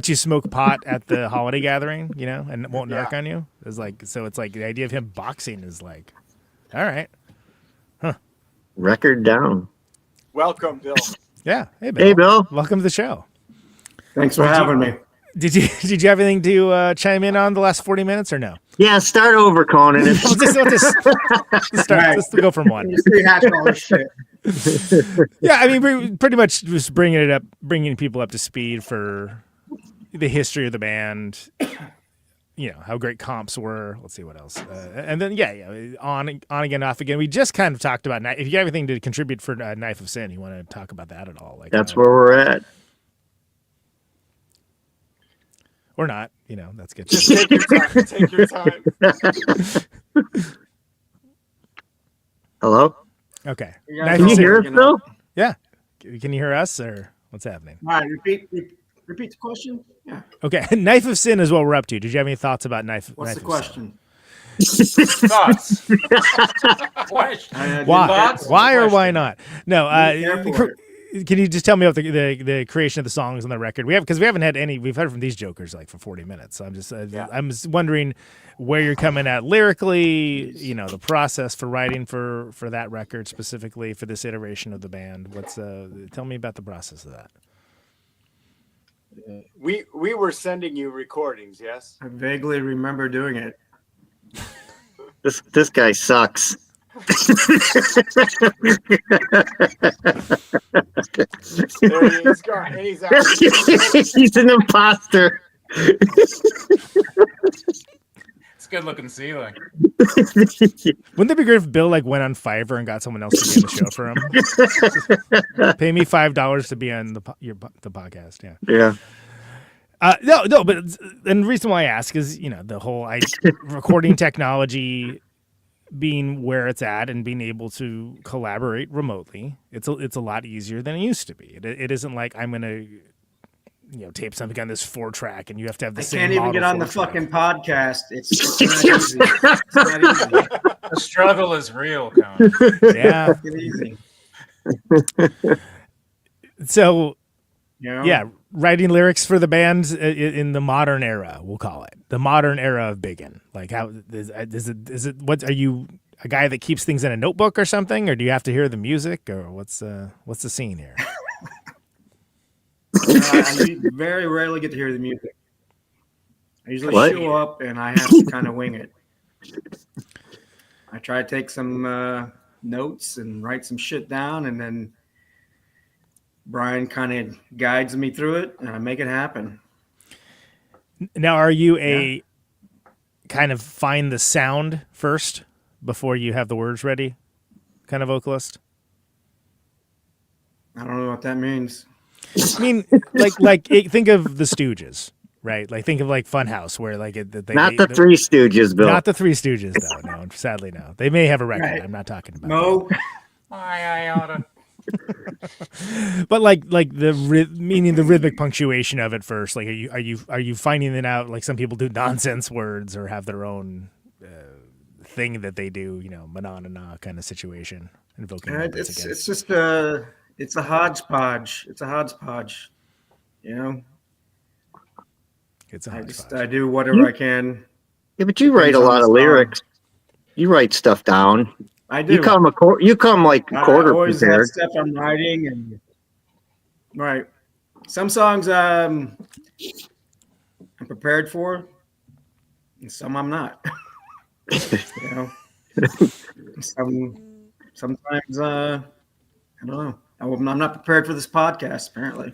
you smoke pot at the holiday gathering, and won't narc on you. It's like, so it's like the idea of him boxing is like, all right, Record down. Welcome, Bill. Yeah, hey Bill. Hey Bill. Welcome to the show. Thanks for having me. Did you have anything to chime in on the last 40 minutes or no? Yeah, start over, Conan. We'll just start. Let's go from one. Just rehash all this shit. Yeah, I mean, we're pretty much just bringing people up to speed for the history of the band. How great comps were. Let's see what else, and then on again, off again. We just kind of talked about. If you have anything to contribute for Knife of Sin, you want to talk about that at all? Like that's where we're at. or not. You know, that's good. Just take your time. Take your time. Hello? Okay. Yeah, Can you hear us still? Yeah. Can you hear us, or what's happening? All right, repeat the question. Yeah. Okay. Knife of Sin is what we're up to. Did you have any thoughts about Knife What's Knife the of Sin? question? Thoughts? Question. Why? Thoughts? Why or Question. why not? No. Care for it. Can you just tell me about the creation of the songs on the record? We haven't had any. We've heard from these jokers like for 40 minutes. So I'm just wondering where you're coming at lyrically. You know, the process for writing for that record specifically for this iteration of the band. Tell me about the process of that. We were sending you recordings, yes? I vaguely remember doing it. This guy sucks. There he is. Gone. And he's out. He's an imposter. It's a good looking ceiling. Wouldn't it be great if Bill went on Fiverr and got someone else to be on the show for him? Pay me $5 to be on the podcast. Yeah. Yeah. No, but the reason why I ask is, the whole recording technology being where it's at and being able to collaborate remotely. It's a lot easier than it used to be. It isn't like I'm gonna tape something on this 4-track and you have to have the same. I can't even get on the fucking podcast. It's not easy. It's not easy. The struggle is real, Conan. Yeah. It's easy. So, Yeah. yeah, writing lyrics for the band in the modern era, we'll call it the modern era of Biggin. Like, how is it? What are you, a guy that keeps things in a notebook or something, or do you have to hear the music, or what's the scene here? I very rarely get to hear the music. I usually show up and I have to kind of wing it. I try to take some notes and write some shit down, and then Brian kind of guides me through it, and I make it happen. Now, are you a kind of find the sound first before you have the words ready kind of vocalist? I don't know what that means. I mean, like think of the Stooges, right? Like think of Funhouse, where not the Three Stooges, Bill. Not the Three Stooges, though. No, sadly, no. They may have a record. Right. I'm not talking about. No. I oughta. But meaning the rhythmic punctuation of it first. Like, are you finding it out? Like some people do nonsense words or have their own thing that they do. Manana kind of situation. Invoking it's just it's a hodgepodge. It's a hodgepodge. It's a hodgepodge. I do whatever I can. Yeah, but you write a lot of lyrics. You wite stuff down. I do. You come quarter always prepared. have stuff I'm writing, and right. Some songs I'm prepared for, and some I'm not. Sometimes I don't know. I'm not prepared for this podcast, apparently.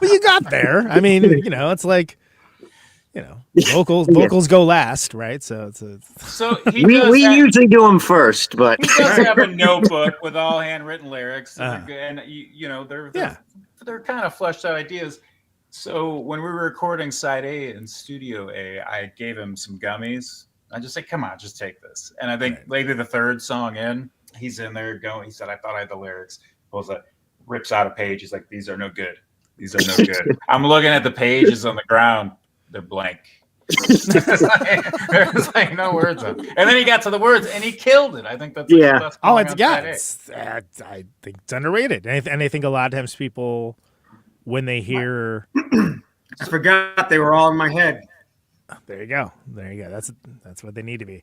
Well, you got there. I mean, it's like, vocals go last, right? So we usually do them first, but he does have a notebook with all handwritten lyrics, and they're kind of fleshed out ideas. So when we were recording side A in Studio A, I gave him some gummies. I just said, "Come on, just take this." And I think maybe the third song in, he's in there going. He said, "I thought I had the lyrics." Pulls it, rips out a page. He's like, "These are no good. These are no good." I'm looking at the pages on the ground. They're blank. There's no words on. And then he got to the words and he killed it. I think that's the best I think it's underrated. And I think a lot of times people, when they hear, I forgot they were all in my head. There you go. That's what they need to be.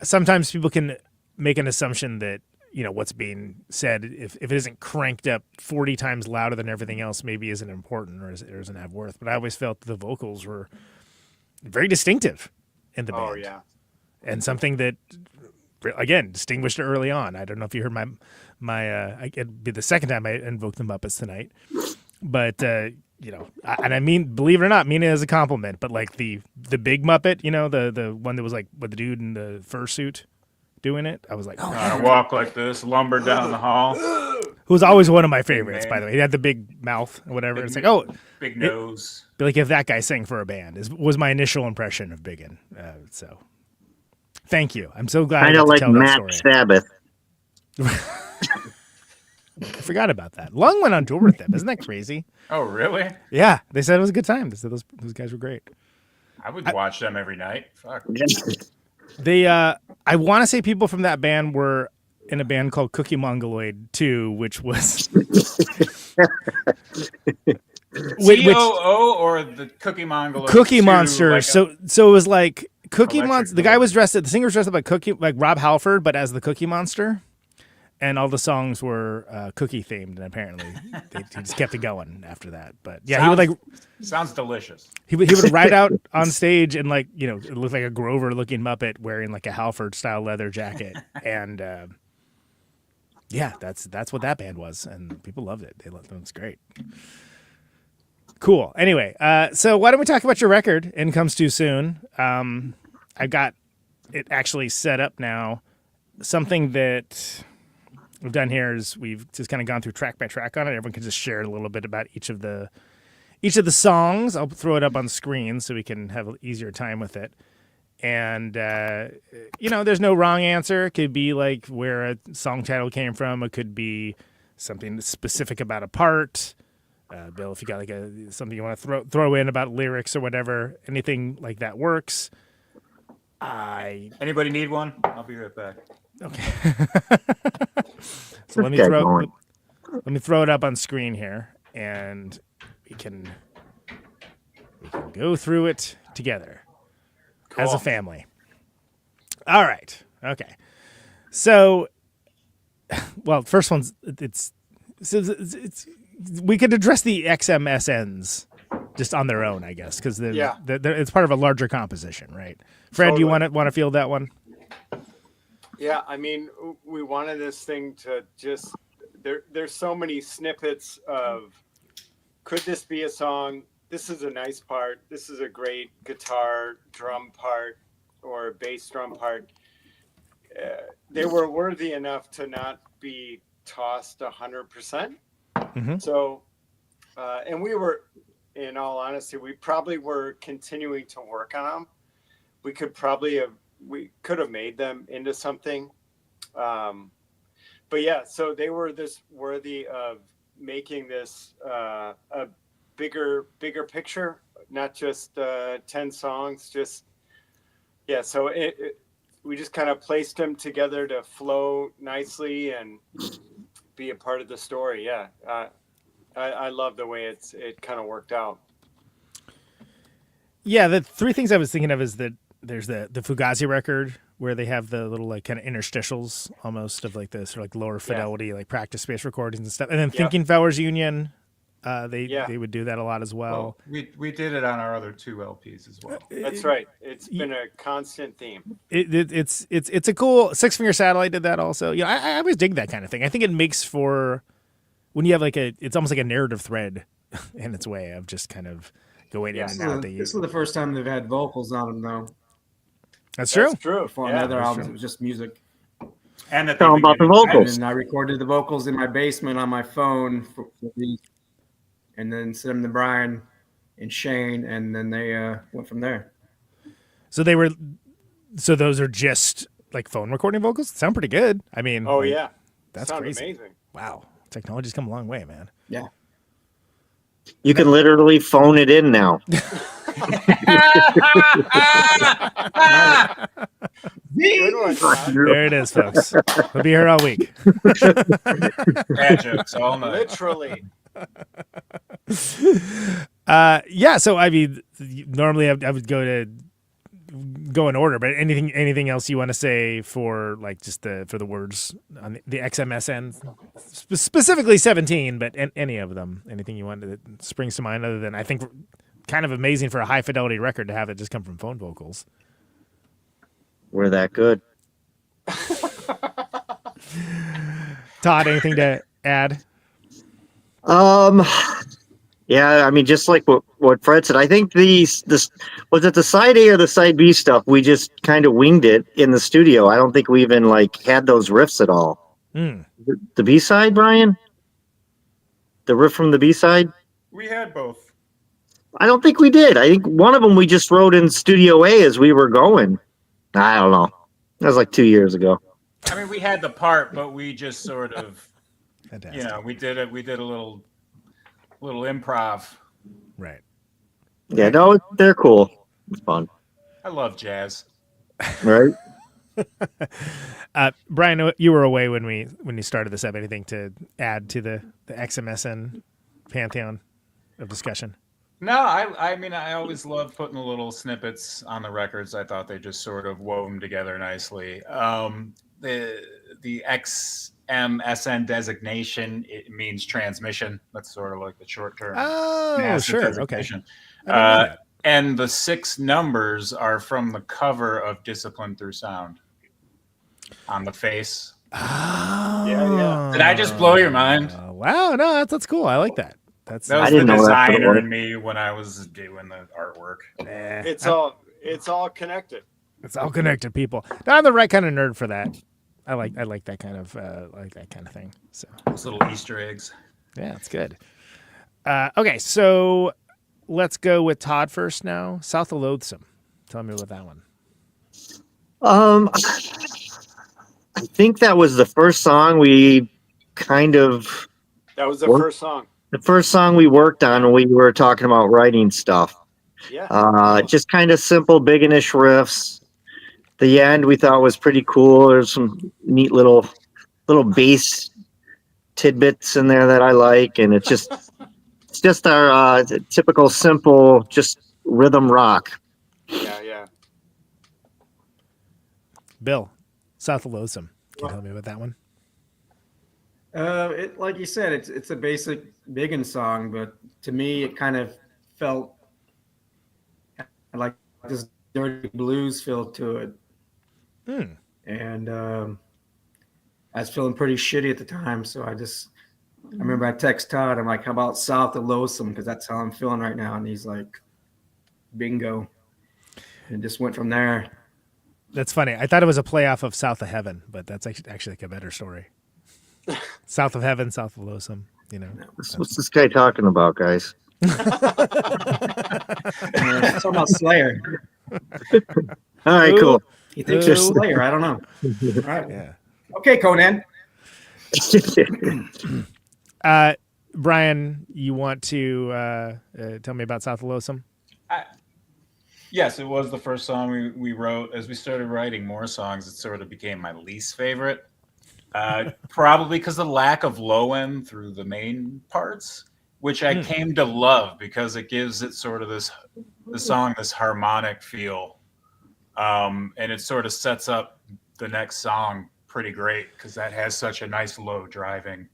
Sometimes people can make an assumption that what's being said, if it isn't cranked up 40 times louder than everything else, maybe isn't important or doesn't have worth. But I always felt the vocals were very distinctive in the band. Oh, yeah. And something that, again, distinguished early on. I don't know if you heard my it'd be the second time I invoked the Muppets tonight. But, and I mean, believe it or not, mean it as a compliment. But like the big Muppet, the one that was with the dude in the fursuit doing it, I was like, walk like this, lumber down the hall. Who was always one of my favorites, by the way. He had the big mouth or whatever. It's like, oh, big nose. Like if that guy sang for a band was my initial impression of Biggin. So, thank you. I'm so glad. Kind of like Matt Sabbath. I forgot about that. Lung went on tour with them. Isn't that crazy? Oh, really? Yeah, they said it was a good time. They said those guys were great. I would watch them every night. Fuck. They, I want to say people from that band were in a band called Cookie Mongoloid 2, which was COO or the Cookie Mongoloid? Cookie 2, Monster. like so it was like Cookie Monster. The guy was the singer was dressed up like Rob Halford, but as the Cookie Monster. And all the songs were cookie themed, and apparently he just kept it going after that. But yeah, he would sounds delicious. He would ride out on stage and it looked like a Grover looking Muppet wearing like a Halford style leather jacket, and yeah, that's what that band was, and people loved it. They loved it. It was great. Cool. Anyway, so why don't we talk about your record? In Comes Too Soon. I got it actually set up now. Something that we've done here is we've just kind of gone through track by track on it. Everyone can just share a little bit about each of the songs. I'll throw it up on screen so we can have an easier time with it. And, there's no wrong answer. It could be like where a song title came from. It could be something specific about a part. Bill, if you got something you want to throw in about lyrics or whatever, anything like that works. Anybody need one? I'll be right back. Okay. So let me throw it up on screen here, and we can go through it together as a family. All right. Okay. So, well, first one's it's we could address the XMSNs just on their own, I guess, because it's part of a larger composition, right? Fred, Totally. you want to field that one? Yeah, I mean, we wanted this thing to just there's so many snippets of, could this be a song? This is a nice part. This is a great guitar drum part or bass drum part. They were worthy enough to not be tossed 100%. Mm-hmm. So, and we were, in all honesty, we probably were continuing to work on them. We could have made them into something. But yeah, so they were this worthy of making this a bigger picture, not just 10 songs, so we just kind of placed them together to flow nicely and be a part of the story. Yeah. I love the way it kind of worked out. Yeah, the three things I was thinking of is that there's the Fugazi record where they have the little kind of interstitials almost of the sort of lower fidelity practice space recordings and stuff. And then Thinking Flowers Union, they would do that a lot as well. We did it on our other 2 LPs as well. That's right. It's been a constant theme. It's a cool. Six Finger Satellite did that also. I always dig that kind of thing. I think it makes for when you have it's almost like a narrative thread in its way of just kind of going in and out. This is the first time they've had vocals on them, though. That's true. Before on other albums, it was just music. And that tell them about the vocals. And I recorded the vocals in my basement on my phone for these, and then sent them to Brian and Shane, and then they went from there. So those are just phone recording vocals? Sound pretty good. I mean, that's crazy. Amazing. Wow, technology's come a long way, man. Yeah. You can literally phone it in now. Good one, Todd. There it is, folks. We'll be here all week. Bad jokes all night. Literally. So I mean, normally I would go in order, but anything else you want to say for for the words on the XMSN, specifically 17, but any of them, anything you want that springs to mind other than I think kind of amazing for a high fidelity record to have it just come from phone vocals. We're that good. Todd, anything to add? Yeah, I mean, just like what Fred said, I think this was it the side A or the side B stuff. We just kind of winged it in the studio. I don't think we even had those riffs at all. The B side, Brian? The riff from the B-side? We had both. I don't think we did. I think one of them we just wrote in Studio A as we were going. I don't know. That was like 2 years ago. I mean, we had the part, but we just sort of, Fantastic. you know, we did it. We did a little improv. Right. Yeah, no, they're cool. It's fun. I love jazz. Right? Brian, you were away when you started this up. Anything to add to the XMSN pantheon of discussion? No, I mean, I always love putting the little snippets on the records. I thought they just sort of wove them together nicely. The XMSN designation, it means transmission. That's sort of like the short term. Oh, sure. Designation. Okay. And the 6 numbers are from the cover of Discipline Through Sound on the face. Oh. Yeah. Did I just blow your mind? Wow, no, that's cool. I like that. That was the designer in me when I was doing the artwork. It's all connected. It's all connected, people. Now, I'm the right kind of nerd for that. I like that kind of thing. So those little Easter eggs. Yeah, it's good. Okay, so let's go with Todd first now. South of Loathsome. Tell me about that one. I think that was the first song we kind of. That was the first song. The first song we worked on when we were talking about writing stuff. Yeah. Just kind of simple, big-ish riffs. The end we thought was pretty cool. There's some neat little bass tidbits in there that I like, and it's just our typical simple, just rhythm rock. Yeah. Bill, South of Loathsome. Can you tell me about that one? Like you said, it's a basic Biggin song, but to me, it kind of felt like this dirty blues feel to it. And I was feeling pretty shitty at the time, so I remember I text Todd. I'm like, "How about South of Loathsome?" Because that's how I'm feeling right now. And he's like, "Bingo!" And just went from there. That's funny. I thought it was a play off of South of Heaven, but that's actually like a better story. South of Heaven, South of Loathsome. You know, what's this guy talking about, guys? Talking about Slayer. All right, cool. You think you're Slayer? I don't know. All right. Yeah. Okay, Conan. Brian, you want to tell me about South of Loathsome? Yes, it was the first song we wrote. As we started writing more songs, it sort of became my least favorite. Probably because of the lack of low end through the main parts, which I came to love because it gives it sort of this harmonic feel. And it sort of sets up the next song pretty great because that has such a nice low driving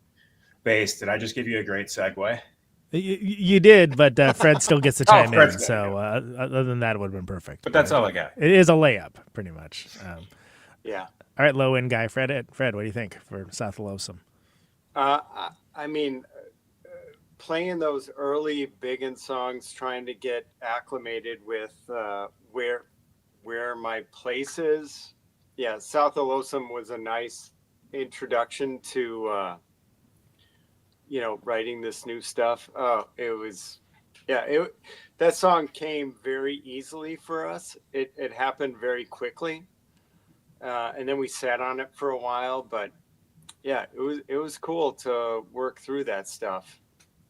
bass. Did I just give you a great segue? You did, but Fred still gets to chime in. So other than that, it would have been perfect. But that's all I got. It is a layup, pretty much. Yeah. All right, low end guy, Fred, what do you think for South of Loathsome? I mean, playing those early Biggin songs, trying to get acclimated with where my place is. Yeah, South of Loathsome was a nice introduction to writing this new stuff. That song came very easily for us. It happened very quickly. And then we sat on it for a while, but yeah, it was cool to work through that stuff.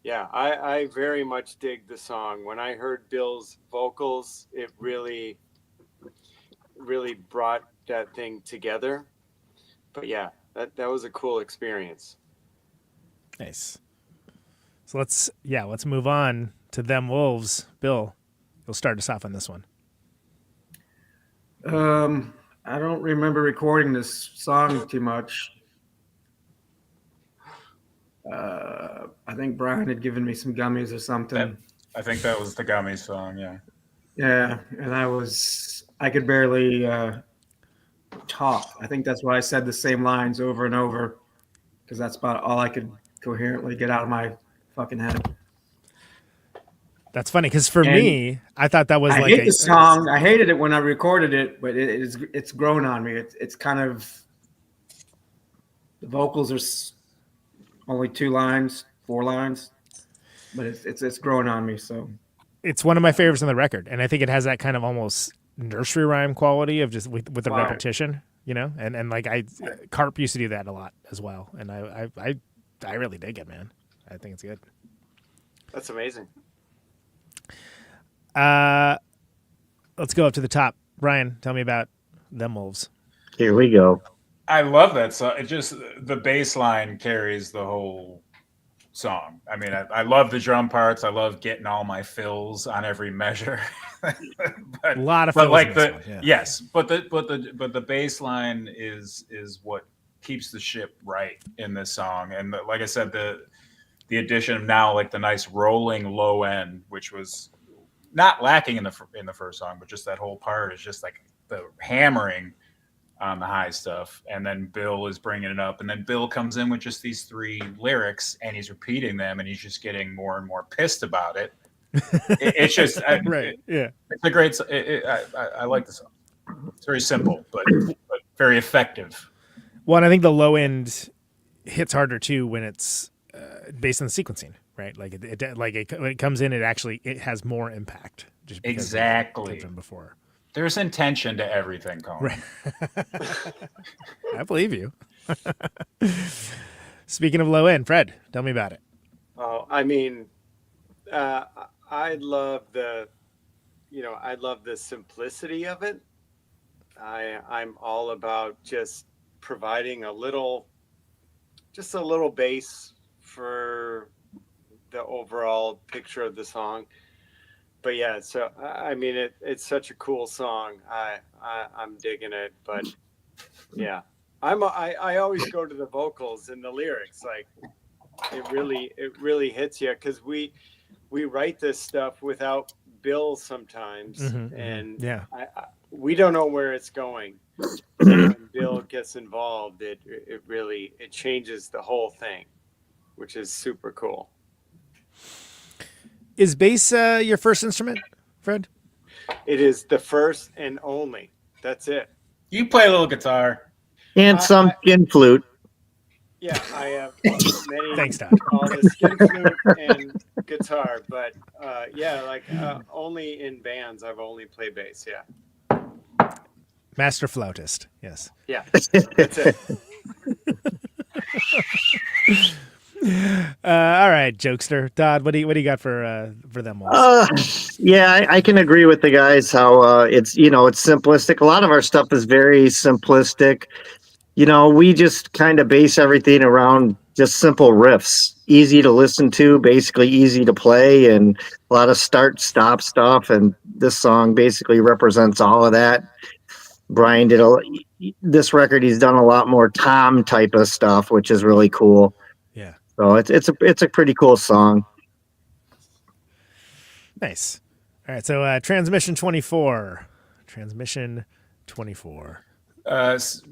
Yeah, I very much dig the song. When I heard Bill's vocals, it really brought that thing together. But yeah, that was a cool experience. Nice. So let's move on to Them Wolves. Bill, you'll start us off on this one. I don't remember recording this song too much. I think Brian had given me some gummies or something. I think that was the Gummies song, yeah. Yeah, and I could barely talk. I think that's why I said the same lines over and over, because that's about all I could coherently get out of my fucking head. That's funny because for me, I thought that was I hate the song. I hated it when I recorded it, but it's grown on me. It's kind of, the vocals are only 2 lines, 4 lines, but it's growing on me. So it's one of my favorites on the record, and I think it has that kind of almost nursery rhyme quality of just with the repetition, you know, and like Carp used to do that a lot as well, and I really dig it, man. I think it's good. That's amazing. Let's go up to the top. Brian, tell me about Them Wolves. Here we go. I love that song. It just, the bass line carries the whole song. I mean, I love the drum parts. I love getting all my fills on every measure. A lot of fills. Like yes, but the bass line is what keeps the ship right in this song. And like I said, the addition of now like the nice rolling low end, which was not lacking in the first song, but just that whole part is just like the hammering on the high stuff, and then Bill is bringing it up, and then Bill comes in with just these 3 lyrics, and he's repeating them, and he's just getting more and more pissed about it. It's just right, yeah. It's a great. I like the song. It's very simple, but very effective. Well, and I think the low end hits harder too when it's based on the sequencing, right? Like when it comes in, it has more impact. Just because exactly than before. There's intention to everything, Conan. Right. I believe you. Speaking of low end, Fred, tell me about it. Oh, I mean, I love the simplicity of it. I'm all about just providing a little bass for the overall picture of the song. But yeah, so I mean, it's such a cool song. I'm digging it, but yeah, I always go to the vocals and the lyrics. Like it really hits you, because we write this stuff without Bill sometimes, and yeah, we don't know where it's going. When Bill gets involved, it really changes the whole thing, which is super cool. Is bass your first instrument, Fred? It is the first and only. That's it. You play a little guitar. And some skin flute. Yeah, I have many. Thanks, Todd. All the skin flute and guitar, but only in bands. I've only played bass. Yeah. Master flautist. Yes. Yeah, that's it. All right, jokester Todd, what do you got for them? Yeah, I can agree with the guys how it's simplistic. A lot of our stuff is very simplistic. We just kind of base everything around just simple riffs, easy to listen to, basically easy to play, and a lot of start-stop stuff. And this song basically represents all of that. Brian did this record. He's done a lot more Tom type of stuff, which is really cool. Yeah. So it's a pretty cool song. Nice. All right. So Transmission 24. Transmission 24.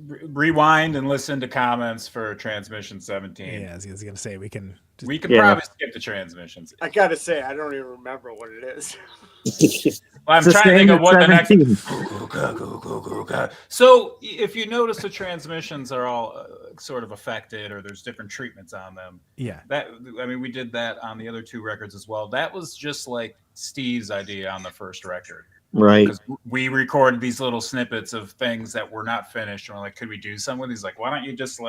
Rewind and listen to comments for Transmission 17. Yeah, I was going to say we can probably skip the transmissions. I got to say, I don't even remember what it is. Well, I'm trying to think of what 17. The next. So if you notice, the transmissions are all sort of affected, or there's different treatments on them. Yeah. We did that on the other 2 records as well. That was just like Steve's idea on the first record. Right. Because we recorded these little snippets of things that were not finished, and we're like, could we do something? He's like, why don't you just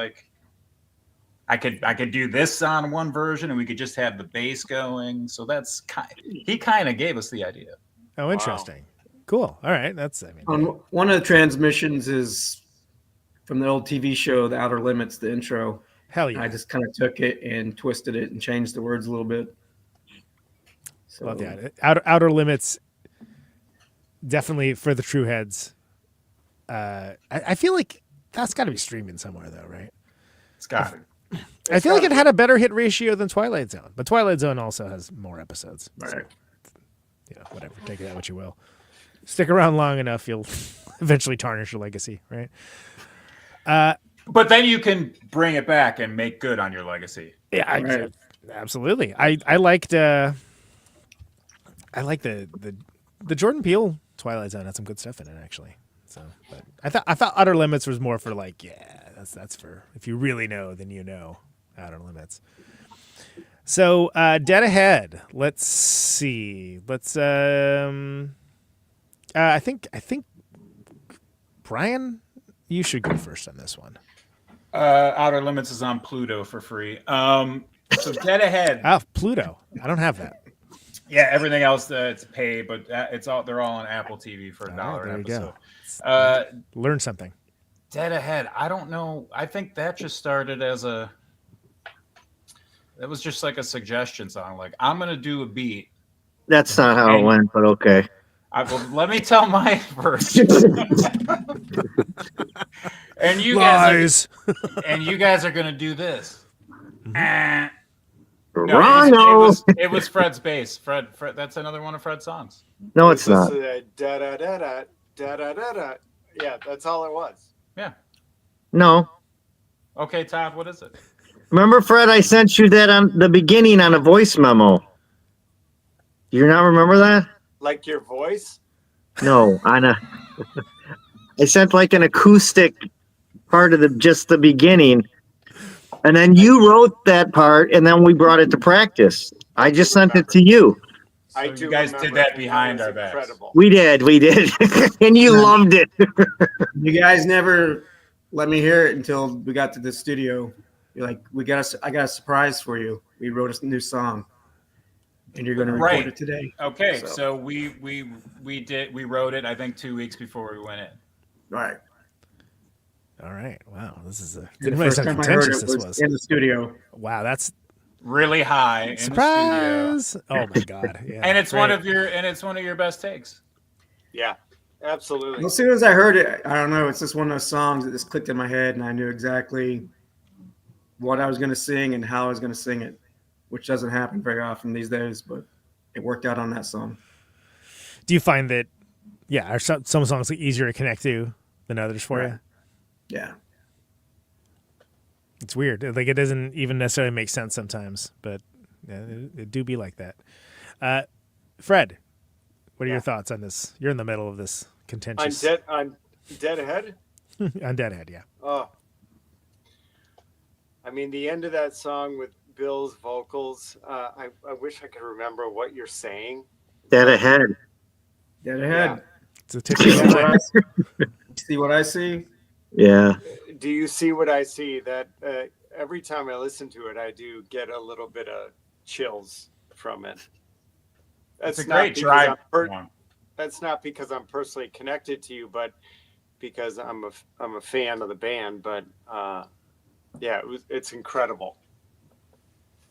I could do this on one version, and we could just have the bass going. So he kind of gave us the idea. Oh, interesting. Wow. Cool. All right. One of the transmissions is from the old TV show, The Outer Limits, the intro. Hell yeah. I just kind of took it and twisted it and changed the words a little bit. So, love that. Outer Limits, definitely for the true heads. I feel like that's got to be streaming somewhere, though, right? It's got it. I feel like it had a better hit ratio than Twilight Zone, but Twilight Zone also has more episodes. Right. So, whatever. Take that what you will. Stick around long enough, you'll eventually tarnish your legacy, right? But then you can bring it back and make good on your legacy. Yeah, absolutely. I liked the Jordan Peele Twilight Zone had some good stuff in it, actually. So, but I thought Outer Limits was more for that's for if you really know, then you know Outer Limits. So, dead ahead. Let's see. I think Brian, you should go first on this one. Outer Limits is on Pluto for free. So dead ahead. Pluto. I don't have that. Yeah, everything else it's paid, but they're all on Apple TV for $1 an episode. Learn something. Dead ahead. I don't know. I think that just started as that was just like a suggestion song. Like, I'm gonna do a beat. That's not how it went, but okay. Let me tell my verse. And you Lies. guys are gonna do this. Wrong. It was Fred's bass. Fred. That's another one of Fred's songs. No, it's not. Da da da da da da da da. Yeah, that's all it was. Yeah. No. Okay, Todd. What is it? Remember, Fred? I sent you that on the beginning on a voice memo. Do you not remember that? Like your voice? No, I sent like an acoustic part of just the beginning, and then you wrote that part, and then we brought it to practice. I just sent it to you. So you guys did that behind our backs. Incredible. We did, and you loved it. You guys never let me hear it until we got to the studio. You're like, I got a surprise for you. We wrote a new song, and you're going to record it today. Okay, so we wrote it. I think 2 weeks before we went in. Right. All right. Wow. This is the first time I heard it was in the studio. Wow, that's really high. Surprise! In the studio. Oh my god! Yeah, and it's one of your best takes. Yeah, absolutely. As soon as I heard it, I don't know. It's just one of those songs that just clicked in my head, and I knew exactly what I was going to sing and how I was going to sing it, which doesn't happen very often these days. But it worked out on that song. Do you find that? Yeah, are some songs easier to connect to than others for you? Yeah. It's weird. Like, it doesn't even necessarily make sense sometimes, but yeah, it do be like that. Fred, what are your thoughts on this? You're in the middle of this contentious. I'm dead ahead. On Deadhead, yeah. Oh, I mean, the end of that song with Bill's vocals. I wish I could remember what you're saying. Dead ahead. Dead ahead. Yeah. It's a typical. See what I see. Yeah. Do you see what I see? That every time I listen to it, I do get a little bit of chills from it. That's a great drive. That's not because I'm personally connected to you, but because I'm a fan of the band. But yeah, it's incredible.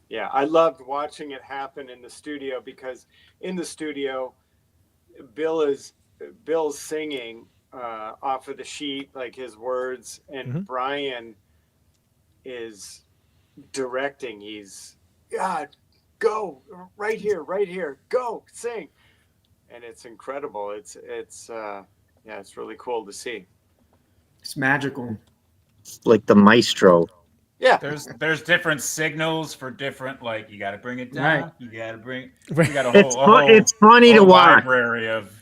Yeah, I loved watching it happen in the studio, because in the studio, Bill's singing off of the sheet, like his words, and Brian is directing. He's, go right here, go sing, and it's incredible. It's really cool to see. It's magical. Like the maestro. Yeah, there's different signals for different, like, you got to bring it down. Right. You got to bring. You got it's funny to watch. Library of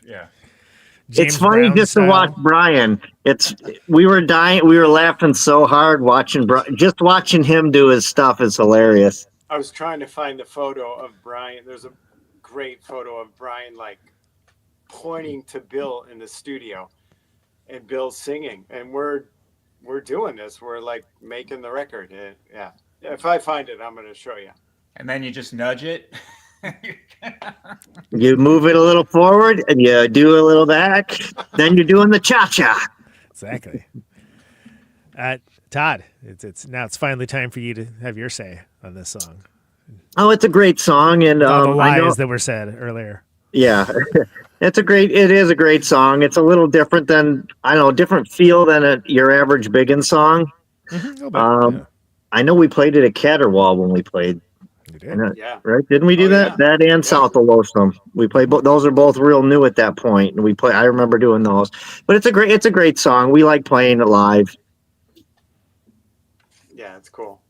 It's funny Brown just style. to watch Brian. We were dying. We were laughing so hard watching just watching him do his stuff is hilarious. I was trying to find the photo of Brian. There's a great photo of Brian, like, pointing to Bill in the studio, and Bill singing, and we're doing this. We're like making the record. Yeah. If I find it, I'm going to show you. And then you just nudge it. You move it a little forward and you do a little back. Then you're doing the cha-cha. Exactly. Todd, it's finally time for you to have your say on this song. Oh, it's a great song, and all the lies that were said earlier. Yeah, it is a great song. It's a little different than, different feel than your average Biggin song. I know we played it at Caterwall when we played. You did? Yeah. Right? Didn't we do that? Yeah. That and South of Loathsome. We played those are both real new at that point, and I remember doing those. But it's a great song. We like playing it live. Yeah, it's cool.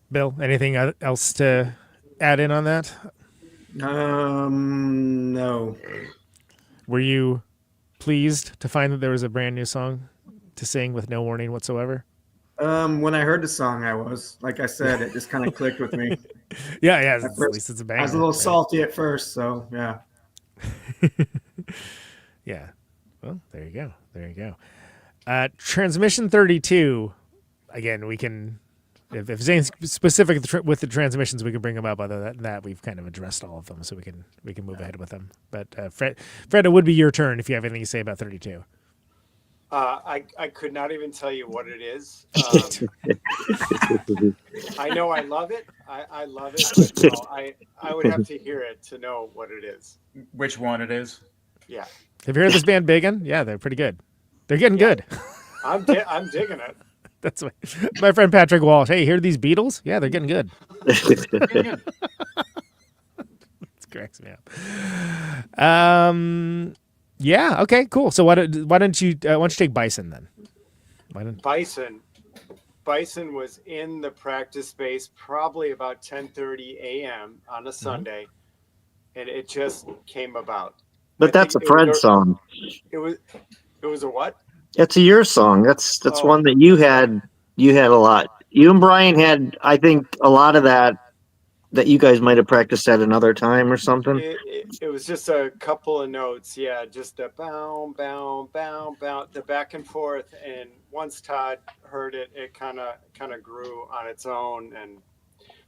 Bill, anything else to add in on that? No. Were you pleased to find that there was a brand new song to sing with no warning whatsoever? When I heard the song, I was like I said, it just kind of clicked with me. Yeah. At Least it's a banger. I was a little right? salty at first, so yeah. Yeah. Well, there you go. Transmission 32. Again, we can, if Zane's specific with the transmissions, we can bring them up. Other than that, we've kind of addressed all of them, so we can move ahead with them. But Fred, it would be your turn if you have anything to say about 32. I could not even tell you what it is. I know I love it. I love it, but no, I would have to hear it to know what it is. Which one it is? Yeah. Have you heard this band Biggin? Yeah, they're pretty good. They're getting good. I'm digging it. That's my friend Patrick Walsh. Hey, hear these Beatles? Yeah, they're getting good. It cracks me up. Yeah. Okay. Cool. So why don't you take Bison then? Bison was in the practice space probably about 10:30 a.m. on a Sunday, and it just came about. But that's a Fred song. It was a what? It's a your song. That's one that you had a lot. You and Brian had, I think, a lot of that you guys might have practiced at another time or something. It was just a couple of notes, yeah, just a bow, bow, bow, bow, the back and forth. And once Todd heard it, it kind of grew on its own, and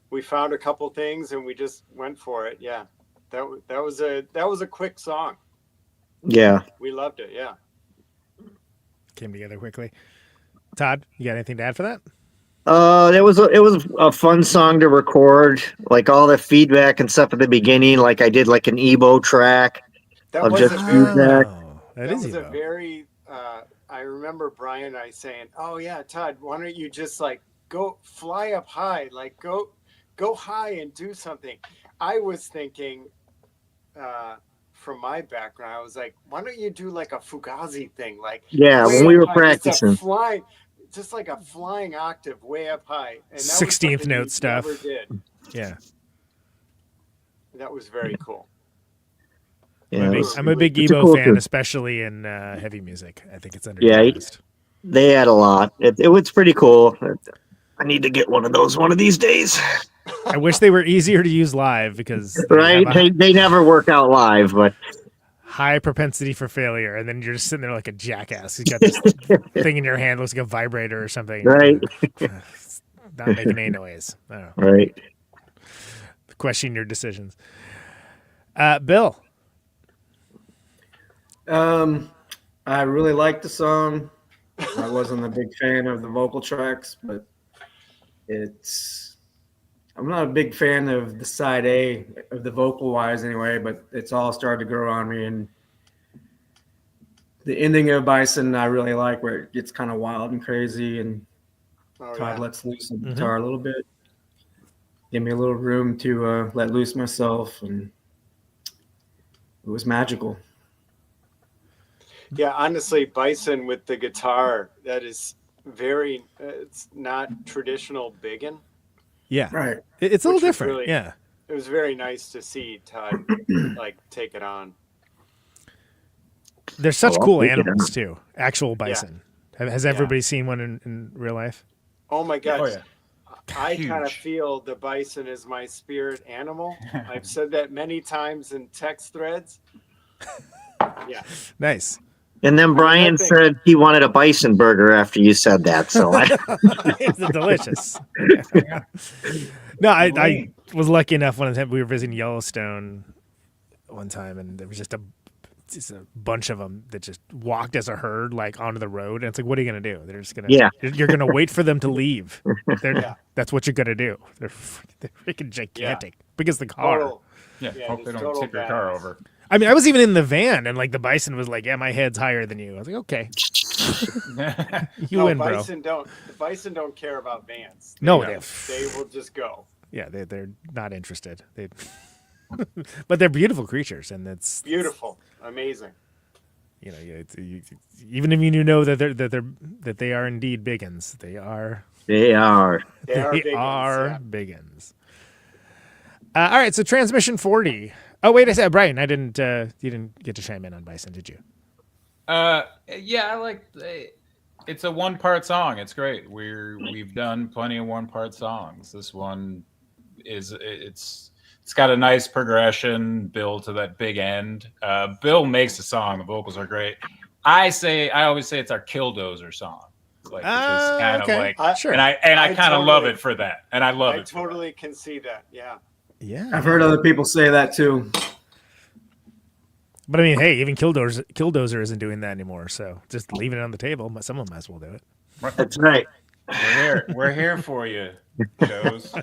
we found a couple things and we just went for it. Yeah, that was a quick song. Yeah, we loved it. Yeah, came together quickly. Todd, you got anything to add for that? It was a fun song to record, like all the feedback and stuff at the beginning. Like I did like an Ebo track of just feedback. That was a very. I remember Brian and I saying, "Oh yeah, Todd, why don't you just like go fly up high, like go high and do something." I was thinking, from my background, I was like, "Why don't you do like a Fugazi thing, like when we were practicing, flying." Just like a flying octave way up high. And 16th note stuff. Never did. Yeah. That was very cool. Yeah, I'm a big Ebo fan, especially in heavy music. I think it's underutilized. Yeah, they had a lot. It was pretty cool. I need to get one of those one of these days. I wish they were easier to use live because they never work out live, but high propensity for failure, and then you're just sitting there like a jackass. You got this thing in your hand, looks like a vibrator or something. Right. Not making any noise. I don't know. Right. Question your decisions. Bill. I really liked the song. I wasn't a big fan of the vocal tracks, but I'm not a big fan of the side A of the vocal wise anyway, but it's all started to grow on me. And the ending of Bison, I really like, where it gets kind of wild and crazy, and Todd lets loose the guitar a little bit. Give me a little room to let loose myself, and it was magical. Yeah, honestly, Bison with the guitar, that is very, it's not traditional biggin. Yeah, right. It's a little different. Really, yeah, it was very nice to see Todd like take it on. They're such cool animals too. Actual bison. Yeah. Has everybody seen one in real life? Oh my God! Oh, yeah. I kind of feel the bison is my spirit animal. I've said that many times in text threads. Yeah. Nice. And then Brian said he wanted a bison burger after you said that. So it's delicious. No, I was lucky enough when we were visiting Yellowstone one time, and there was just a bunch of them that just walked as a herd, like onto the road. And it's like, what are you going to do? They're just going to, you're going to wait for them to leave. That's what you're going to do. They're freaking gigantic. Big as the car. Hope they don't tip your car over. I mean, I was even in the van, and like the bison was like, "Yeah, my head's higher than you." I was like, "Okay, you win, bro." The bison don't care about vans. They will just go. Yeah, they're not interested. But they're beautiful creatures, and it's beautiful, amazing. You know, even if you know that they are indeed biggins, they are. They are biggins. All right, so transmission 40. Oh wait, I said Brian. You didn't get to chime in on Bison, did you? Yeah, I like. It's a one-part song. It's great. We've done plenty of one-part songs. This one it's got a nice progression build to that big end. Bill makes the song. The vocals are great. I always say it's our Killdozer song. Like it's kind of like, sure. And I kind of love it for that. And I love it. I totally can see that. Yeah. Yeah. I've heard other people say that too. But I mean, hey, even Killdozer isn't doing that anymore. So just leaving it on the table. Someone might as well do it. That's right. We're here for you, shows.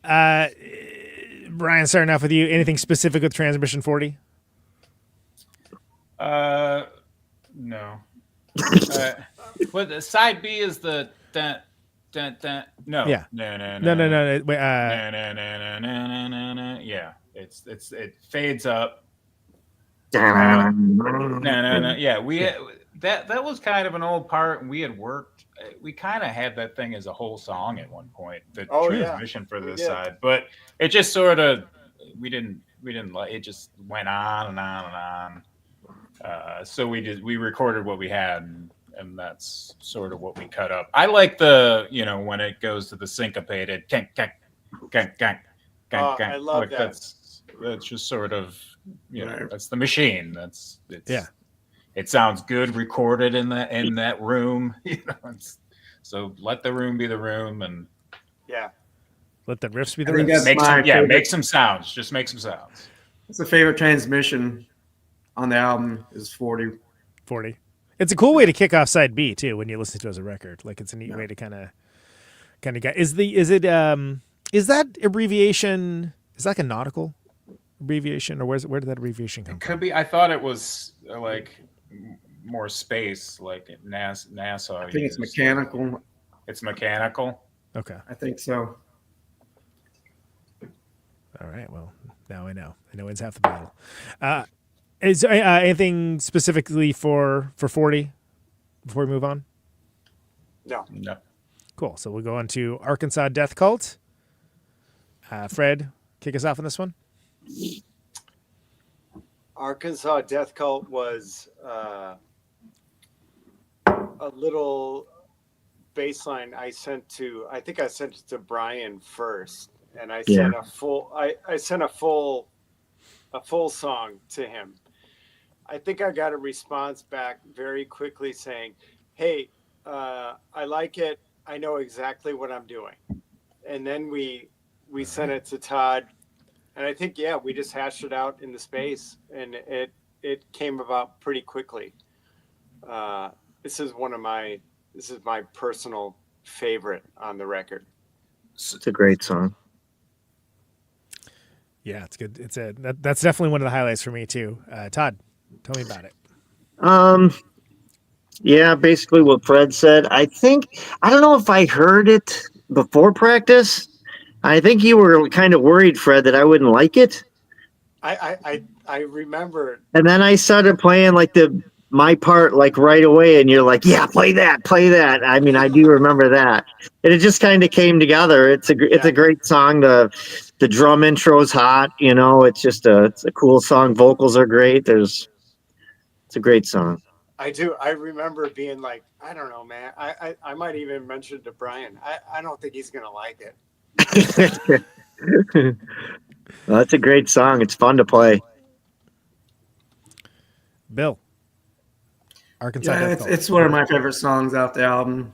Brian, starting off with you. Anything specific with Transmission 40? No. What the side B is the dun, dun, dun. No. Yeah. No. Wait, Yeah. It fades up. Yeah. Yeah, that was kind of an old part, and we had worked. We kind of had that thing as a whole song at one point. The transmission for this side, but it just sort of we didn't like it. Just went on and on and on. So we recorded what we had, and that's sort of what we cut up. I like the when it goes to the syncopated gang. I love that. That's just sort of that's the machine. Yeah. It sounds good recorded in that room. So let the room be the room, and let the riffs be the I think riffs. make some sounds. Just make some sounds. It's a favorite transmission on the album is 40. 40. It's a cool way to kick off side B too when you listen to it as a record. Like it's a neat way to kind of get. Is that abbreviation? Is that like a nautical abbreviation, or where did that abbreviation come from? Could be. I thought it was like more space, like NASA. I think it's mechanical. It's mechanical. Okay. I think so. All right. Well, now I know. I know it's half the battle. Is there anything specifically for 40 before we move on? No. Cool. So we'll go on to Arkansas Death Cult. Fred, kick us off on this one. Arkansas Death Cult was a little baseline I sent it to Brian first, and I sent a full song to him. I think I got a response back very quickly saying, "Hey, I like it. I know exactly what I'm doing." And then we sent it to Todd, and I think we just hashed it out in the space, and it came about pretty quickly. This is my personal favorite on the record. It's a great song. Yeah, it's good. That's definitely one of the highlights for me too. Todd, tell me about it. Yeah, basically what Fred said. I don't know if I heard it before practice. I think you were kind of worried, Fred, that I wouldn't like it. I remember. And then I started playing like my part like right away, and you're like, "Yeah, play that." I mean, I do remember that, and it just kind of came together. It's a great song. The drum intro is hot. It's just it's a cool song. Vocals are great. It's a great song. I do. I remember being like, I don't know, man. I might even mention to Brian. I don't think he's gonna like it. Well, that's a great song. It's fun to play. Bill. Arkansas Death Cult. It's one of my favorite songs off the album.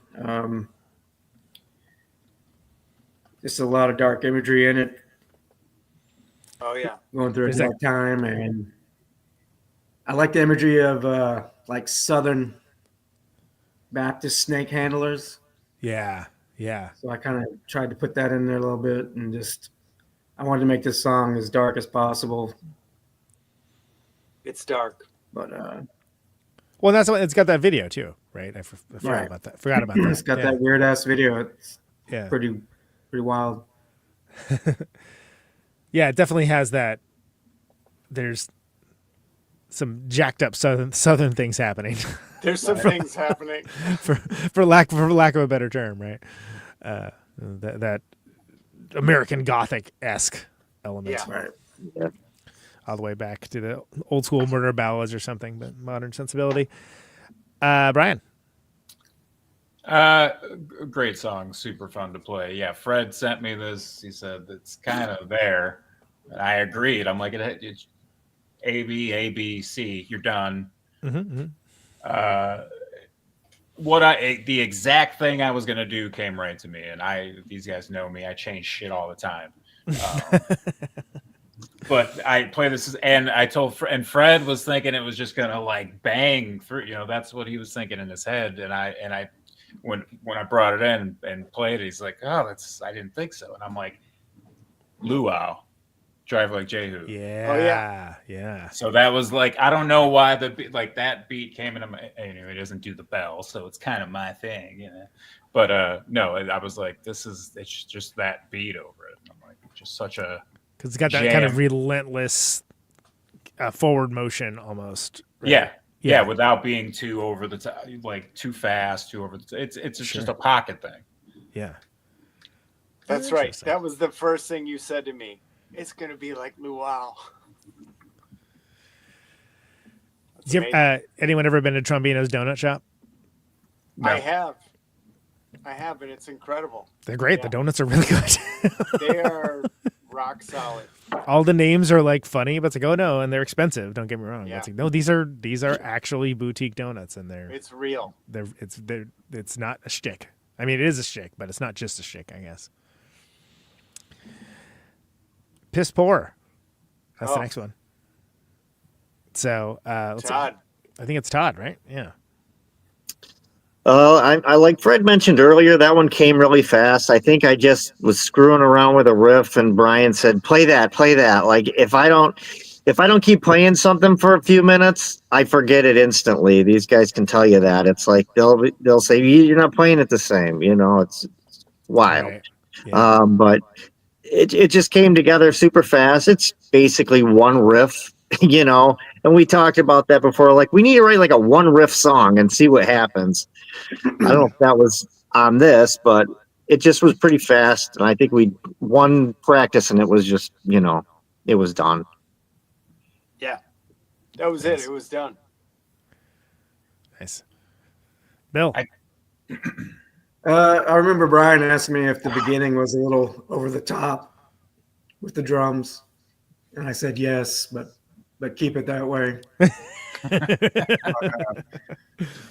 Just a lot of dark imagery in it. Oh yeah, going through a dark time, and I like the imagery of like Southern Baptist snake handlers. Yeah. So I kind of tried to put that in there a little bit, and I wanted to make this song as dark as possible. It's dark, but well, that's what it's got that video too, right? I forgot about that. It's got that weird ass video. It's pretty wild. Yeah, it definitely has that. There's some jacked up southern things happening. There's some things happening. for lack of a better term, right? That American Gothic-esque element. Yeah. Right. Yeah. All the way back to the old school murder ballads or something, but modern sensibility. Brian. Great song, super fun to play. Yeah, Fred sent me this. He said it's kind of there. And I agreed. I'm like, it's A B C. You're done. Mm-hmm. The exact thing I was gonna do came right to me, and these guys know me. I change shit all the time. But I play this, and I told Fred was thinking it was just gonna like bang through. That's what he was thinking in his head. And I when I brought it in and played it, he's like, "Oh, I didn't think so." And I'm like, "Luau, Drive Like Jehu." Yeah. Oh, yeah. Yeah. So that was like, I don't know why that beat came into my. Anyway, it doesn't do the bell, so it's kind of my thing, But no, I was like, it's just that beat over it. And I'm like, just such a. Because it's got that kind of relentless forward motion almost. Right? Yeah, without being too over the top, like too fast, too over the top. It's just a pocket thing. Yeah. That's right. That was the first thing you said to me. It's going to be like Luau. Anyone ever been to Trombino's Donut Shop? No. I have, and it's incredible. They're great. Yeah. The donuts are really good. They are rock solid. All the names are like funny, but it's like, oh no, and they're expensive. Don't get me wrong. Yeah. It's like, no, these are actually boutique donuts, and it's real. It's not a shtick. I mean, it is a shtick, but it's not just a shtick, I guess. Piss Poor. That's the next one. So let's Todd. I think it's Todd, right? Yeah. I like Fred mentioned earlier, that one came really fast. I think I just was screwing around with a riff, and Brian said, play that. Like if I don't keep playing something for a few minutes, I forget it instantly. These guys can tell you that. It's like they'll say, you're not playing it the same, it's wild. Right. Yeah. But it just came together super fast. It's basically one riff, and we talked about that before. Like, we need to write like a one riff song and see what happens. I don't know if that was on this, but it just was pretty fast. And I think we one practice and it was just, it was done. Yeah, that was it. It was done. Nice. Bill. I remember Brian asked me if the beginning was a little over the top with the drums, and I said yes, but keep it that way.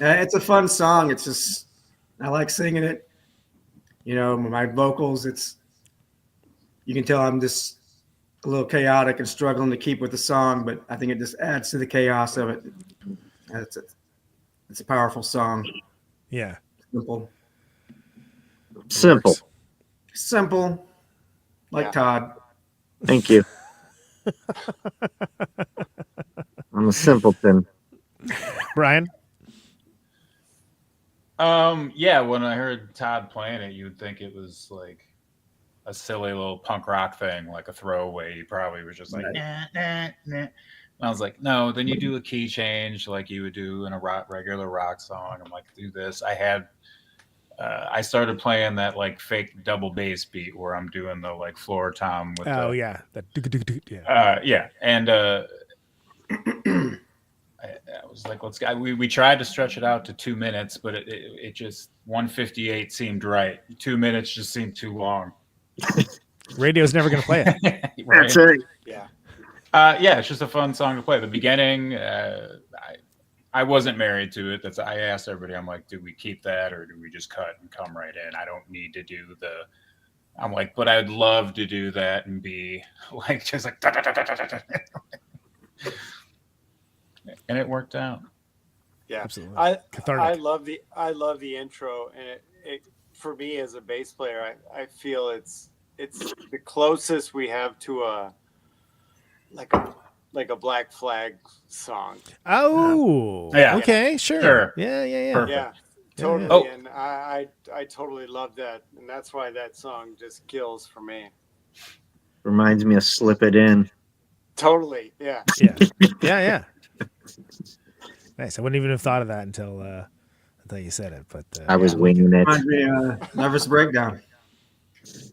It's a fun song. It's just I like singing it. My vocals. You can tell I'm just a little chaotic and struggling to keep with the song, but I think it just adds to the chaos of it. It's a powerful song. Yeah. Simple. Like Todd. Thank you. I'm a simpleton. Brian? Yeah, when I heard Todd playing it, you would think it was like a silly little punk rock thing, like a throwaway. He probably was just like, nah. And I was like, no, then you do a key change like you would do in a regular rock song. I'm like, do this. I started playing that like fake double bass beat where I'm doing the like floor tom with yeah. Yeah. And I was like, let's go. We tried to stretch it out to 2 minutes, but it just 1:58 seemed right. 2 minutes just seemed too long. Radio's never going to play it. Right? That's right. Yeah. Yeah, it's just a fun song to play. The beginning, I wasn't married to it. I asked everybody, I'm like, do we keep that or do we just cut and come right in? I don't need to do I'm like, but I'd love to do that and be like, just like, da, da, da, da, da, da. And it worked out. Yeah, absolutely. I love the intro, and it for me as a bass player, I feel it's the closest we have to a Black Flag song. Oh, yeah. Okay, sure. Yeah. Perfect. Yeah, totally. Yeah. Oh. And I totally love that, and that's why that song just kills for me. Reminds me of Slip It In. Totally. Yeah. Yeah. Nice. I wouldn't even have thought of that until you said it. But I was winging it. Reminds me Nervous Breakdown.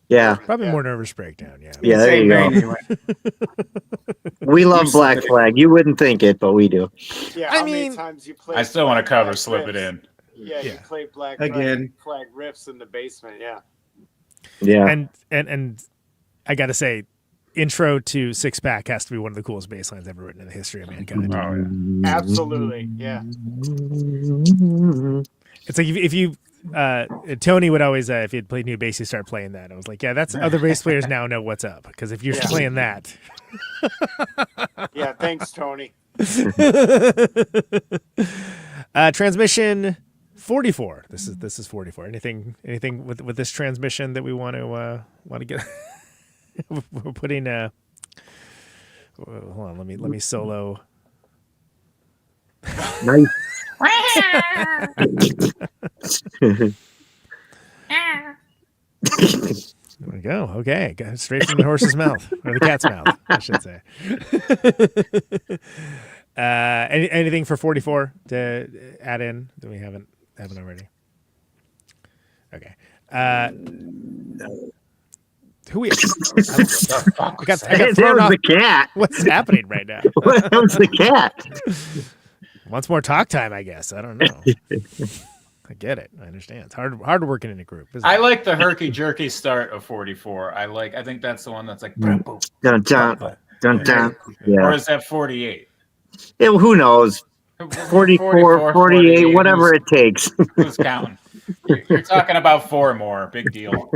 Yeah. Probably more nervous breakdown. Yeah. Yeah, there you go. Anyway. We love Black Flag. You wouldn't think it, but we do. Yeah, I how many mean, times you play? I still want to cover Black Slip It riffs? In. Yeah, you play Black Again. Flag riffs in the basement. Yeah. Yeah. And I got to say, intro to Six Pack has to be one of the coolest bass lines ever written in the history of mankind. Oh yeah. Absolutely. Yeah. It's like if you Tony would always if he'd played new bass, he'd start playing that. I was like, yeah, that's other bass players now know what's up, because if you're playing that. Yeah. Thanks, Tony. Transmission 44. This is 44. Anything with this transmission that we want to get? We're putting hold on, let me solo. Nice. There we go. Okay, got straight from the horse's mouth, or the cat's mouth, I should say. Anything for 44 to add in that we haven't already? Okay. Who we? I got thrown off. The cat. What's happening right now? What was the cat? Wants more talk time, I guess. I don't know. I get it. I understand. It's hard working in a group. Isn't I it? like the herky jerky start of 44. I think that's the one that's like boom, boom, Dun dun dun dun. or Yeah. is that 48? Yeah, well, who knows? 44, 48, whatever it takes. Who's counting? You're talking about 4 more. Big deal.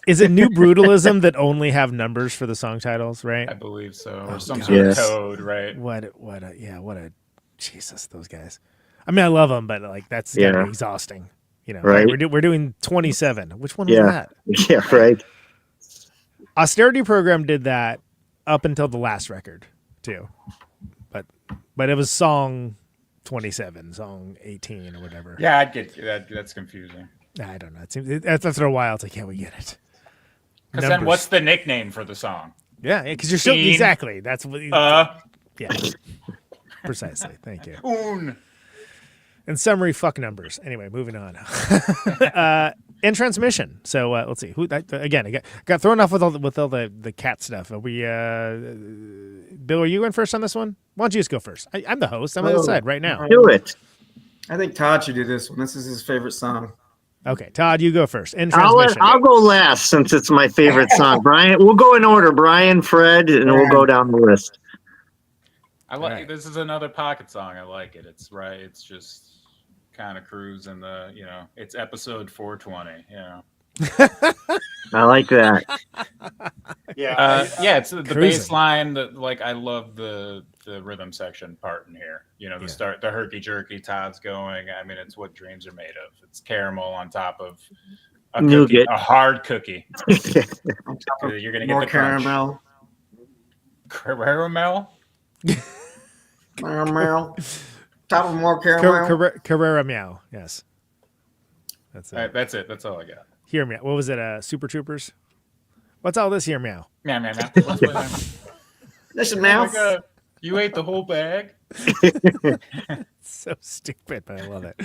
Is it New Brutalism that only have numbers for the song titles, right? I believe so. Or Oh, some God. sort Yes. of code, right? What a Jesus, those guys. I mean, I love them, but like that's gotta be exhausting. You know, Right. We're doing 27. Which one was Yeah. that? Yeah, right. Austerity Program did that up until the last record too, but it was song 27, song 18, or whatever. Yeah, I'd get that. That's confusing. I don't know. It seems after a while, it's like, yeah, we get it. Because then, what's the nickname for the song? Yeah, because you're still Bean. exactly. That's what. Yeah, precisely. Thank you. In summary, fuck numbers. Anyway, moving on. In transmission. So let's see. Again, I got thrown off with all the cat stuff. Are we? Bill, are you going first on this one? Why don't you just go first? I'm the host. I'm on the side right now. Do it. I think Todd should do this one. This is his favorite song. Okay, Todd, you go first. In transmission. I'll go last since it's my favorite song. Brian, we'll go in order. Brian, Fred, and we'll go down the list. I like this. Is another pocket song. I like it. It's right. It's just kind of cruising the. It's episode 420. I like that. Yeah. It's the bass line that I love the rhythm section part in here. The start, the herky jerky, Todd's going. I mean, it's what dreams are made of. It's caramel on top of a cookie, a hard cookie. You're gonna get more the crunch. caramel. Caramel. Caramel. Top of more caramel. Carrera meow. Yes. That's it. All right, that's it. That's all I got. Here meow. What was it? Super Troopers. What's all this here meow? Meow meow meow. Listen, Oh mouth. my God. You ate the whole bag. So stupid, but I love it.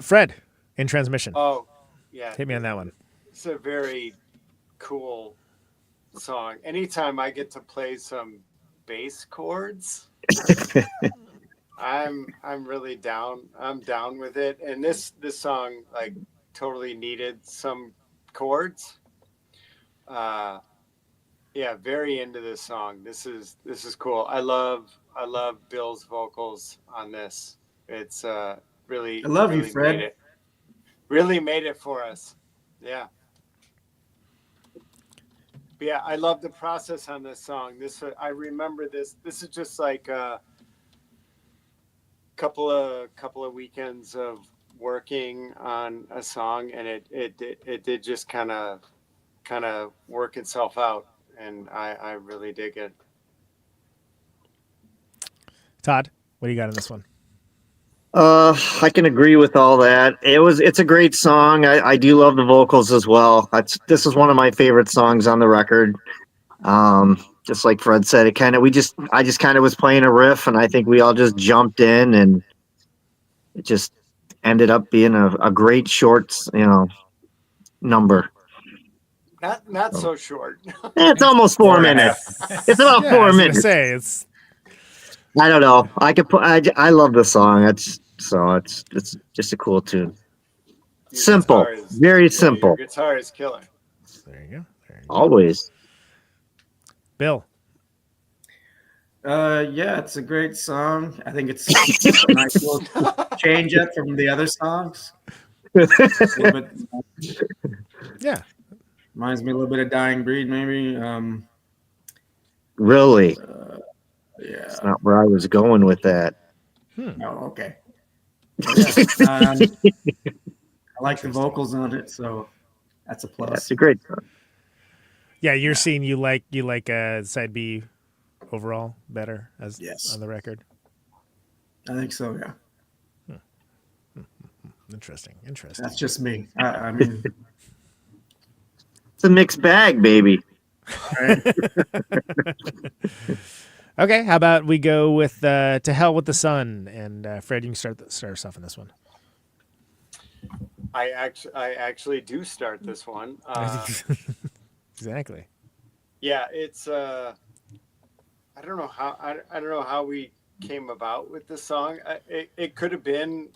Fred, in transmission. Oh, yeah. Hit me on that one. It's a very cool song. Anytime I get to play some bass chords, I'm really down. I'm down with it. And this song totally needed some chords. Very into this song. This is cool. I love Bill's vocals on this. It's really. I love you, really Fred. Really made it for us. Yeah. But yeah, I love the process on this song. I remember this. This is just like a couple of weekends of working on a song, and it did just kind of work itself out, and I really dig it. Todd, what do you got in this one? I can agree with all that. It's a great song. I do love the vocals as well. This is one of my favorite songs on the record. Just like Fred said, I just kind of was playing a riff, and I think we all just jumped in, and it ended up being a great short, number. Not so short. It's almost 4 minutes. It's about Yeah, I 4 was gonna minutes. say it's I don't know. I could put. I love the song. It's just a cool tune. Your Simple, guitar is- very Your simple. guitar is killer. there you go. Always. Bill. Yeah, it's a great song. I think it's a nice little change up from the other songs. A little bit, Yeah. reminds me a little bit of Dying Breed, maybe. Really, Yeah. that's not where I was going with that. Oh, okay. Yeah, I like the vocals on it, so that's a plus. That's a great song. Yeah, you're seeing you like side B overall better as Yes. on the record. I think so. Yeah, Interesting. that's just me. I mean, It's a mixed bag, baby. right? Okay, how about we go with To Hell with the Sun, and Fred, you can start us off on this one. I actually do start this one. Exactly. Yeah, it's I don't know how we came about with this song. It could have been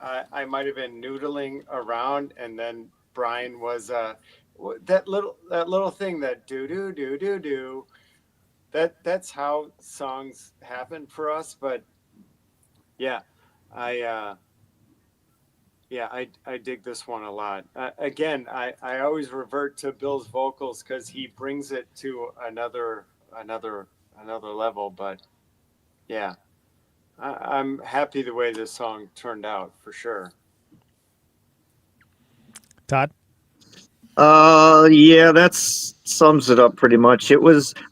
I might have been noodling around, and then Brian was that little thing that do. That's how songs happen for us. But yeah, I dig this one a lot. Again, I always revert to Bill's vocals because he brings it to another level. But yeah, I'm happy the way this song turned out for sure. Todd? Yeah, that sums it up pretty much.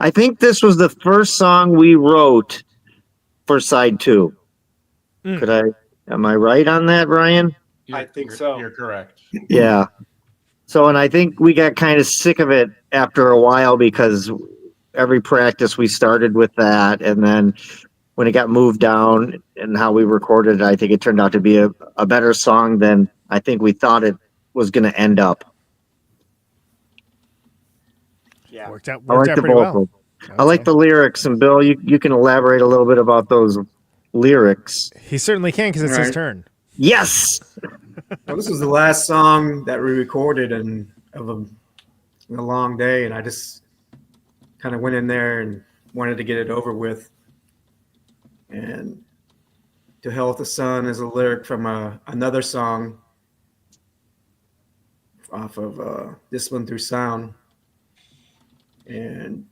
I think this was the first song we wrote for side 2. Am I right on that, Ryan? I think so. You're correct. Yeah. So, and I think we got kind of sick of it after a while because every practice we started with that. And then when it got moved down and how we recorded it, I think it turned out to be a better song than I think we thought it was going to end up. Yeah. Worked out I like the pretty well. vocals. I like the lyrics. And Bill, you can elaborate a little bit about those lyrics. He certainly can because it's his Right. turn. Yes. Well, this was the last song that we recorded in a long day, and I just kind of went in there and wanted to get it over with. And "To Hell with the Sun" is a lyric from another song off of Discipline Through Sound. And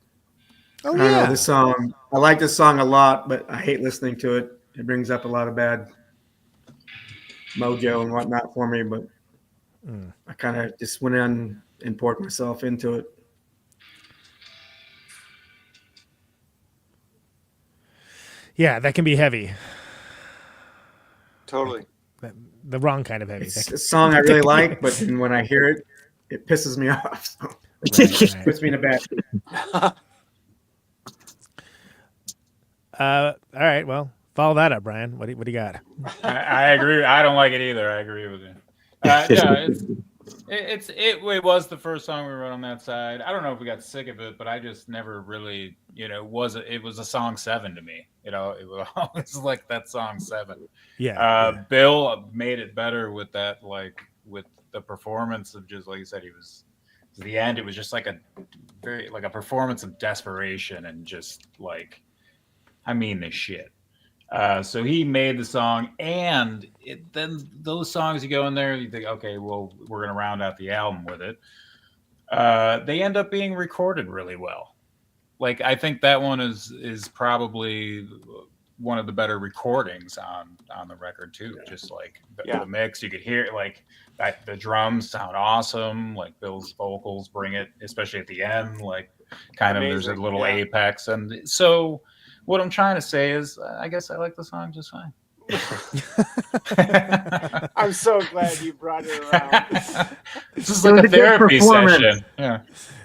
I don't know, this song, I like this song a lot, but I hate listening to it. It brings up a lot of bad mojo and whatnot for me, but I kind of just went in and poured myself into it. Yeah, that can be heavy. Totally. The wrong kind of heavy. It's a song I really like, but then when I hear it, it pisses me off. So Right. puts me in a bad. All right, well, follow that up, Brian. What do you got? I agree. I don't like it either. I agree with you. Yeah, it was the first song we wrote on that side. I don't know if we got sick of it, but I just never really, it was a song 7 to me. It was always like that song 7. Yeah. Bill made it better with that, like with the performance of just like you said, the end. It was just like a performance of desperation and just like, I mean this shit. So he made the song, and then those songs you go in there, you think, okay, well, we're gonna round out the album with it. They end up being recorded really well. Like I think that one is probably one of the better recordings on the record too. Yeah. Just like the mix, you could hear it, like the drums sound awesome. Like Bill's vocals bring it, especially at the end. Like kind of there's a little apex, and so. What I'm trying to say is, I guess I like the song just fine. I'm so glad you brought it around. It's just like a therapy session. Yeah,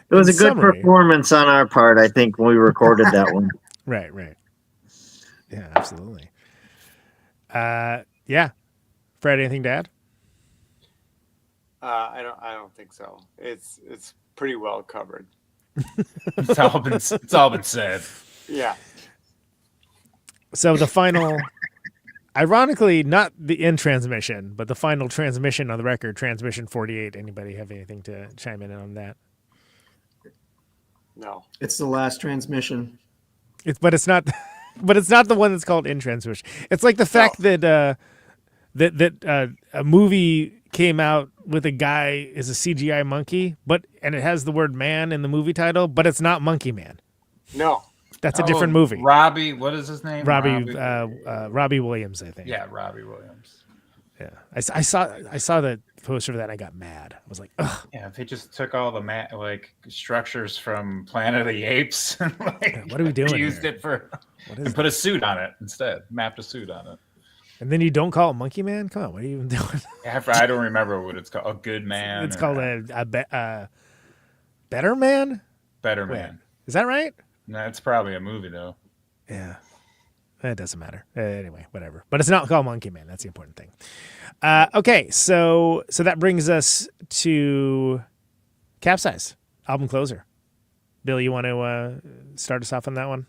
it was a good performance on our part, I think, when we recorded that one. Right. Yeah, absolutely. Yeah. Fred, anything to add? I don't think so. It's pretty well covered. It's all been said. Yeah. So the final, ironically, not the end transmission, but the final transmission on the record, transmission 48. Anybody have anything to chime in on that? No. It's the last transmission. But it's not the one that's called end transmission. It's like the fact that a movie came out with a guy as a CGI monkey, and it has the word man in the movie title, but it's not Monkey Man. No. That's a different movie. Robbie, what is his name? Robbie Williams, I think. Yeah, Robbie Williams. Yeah, I saw the poster for that and I got mad. I was like, ugh. Yeah, if they just took all the structures from Planet of the Apes and what are we doing? Used it for and put a suit on it instead. Mapped a suit on it. And then you don't call it Monkey Man? Come on, what are you even doing? I don't remember what it's called. A Good Man. It's called a Better Man. Better Man. Is that right? No, it's probably a movie though. Yeah. It doesn't matter. Anyway, whatever. But it's not called Monkey Man. That's the important thing. Okay, so that brings us to Capsize, album closer. Bill, you want to start us off on that one?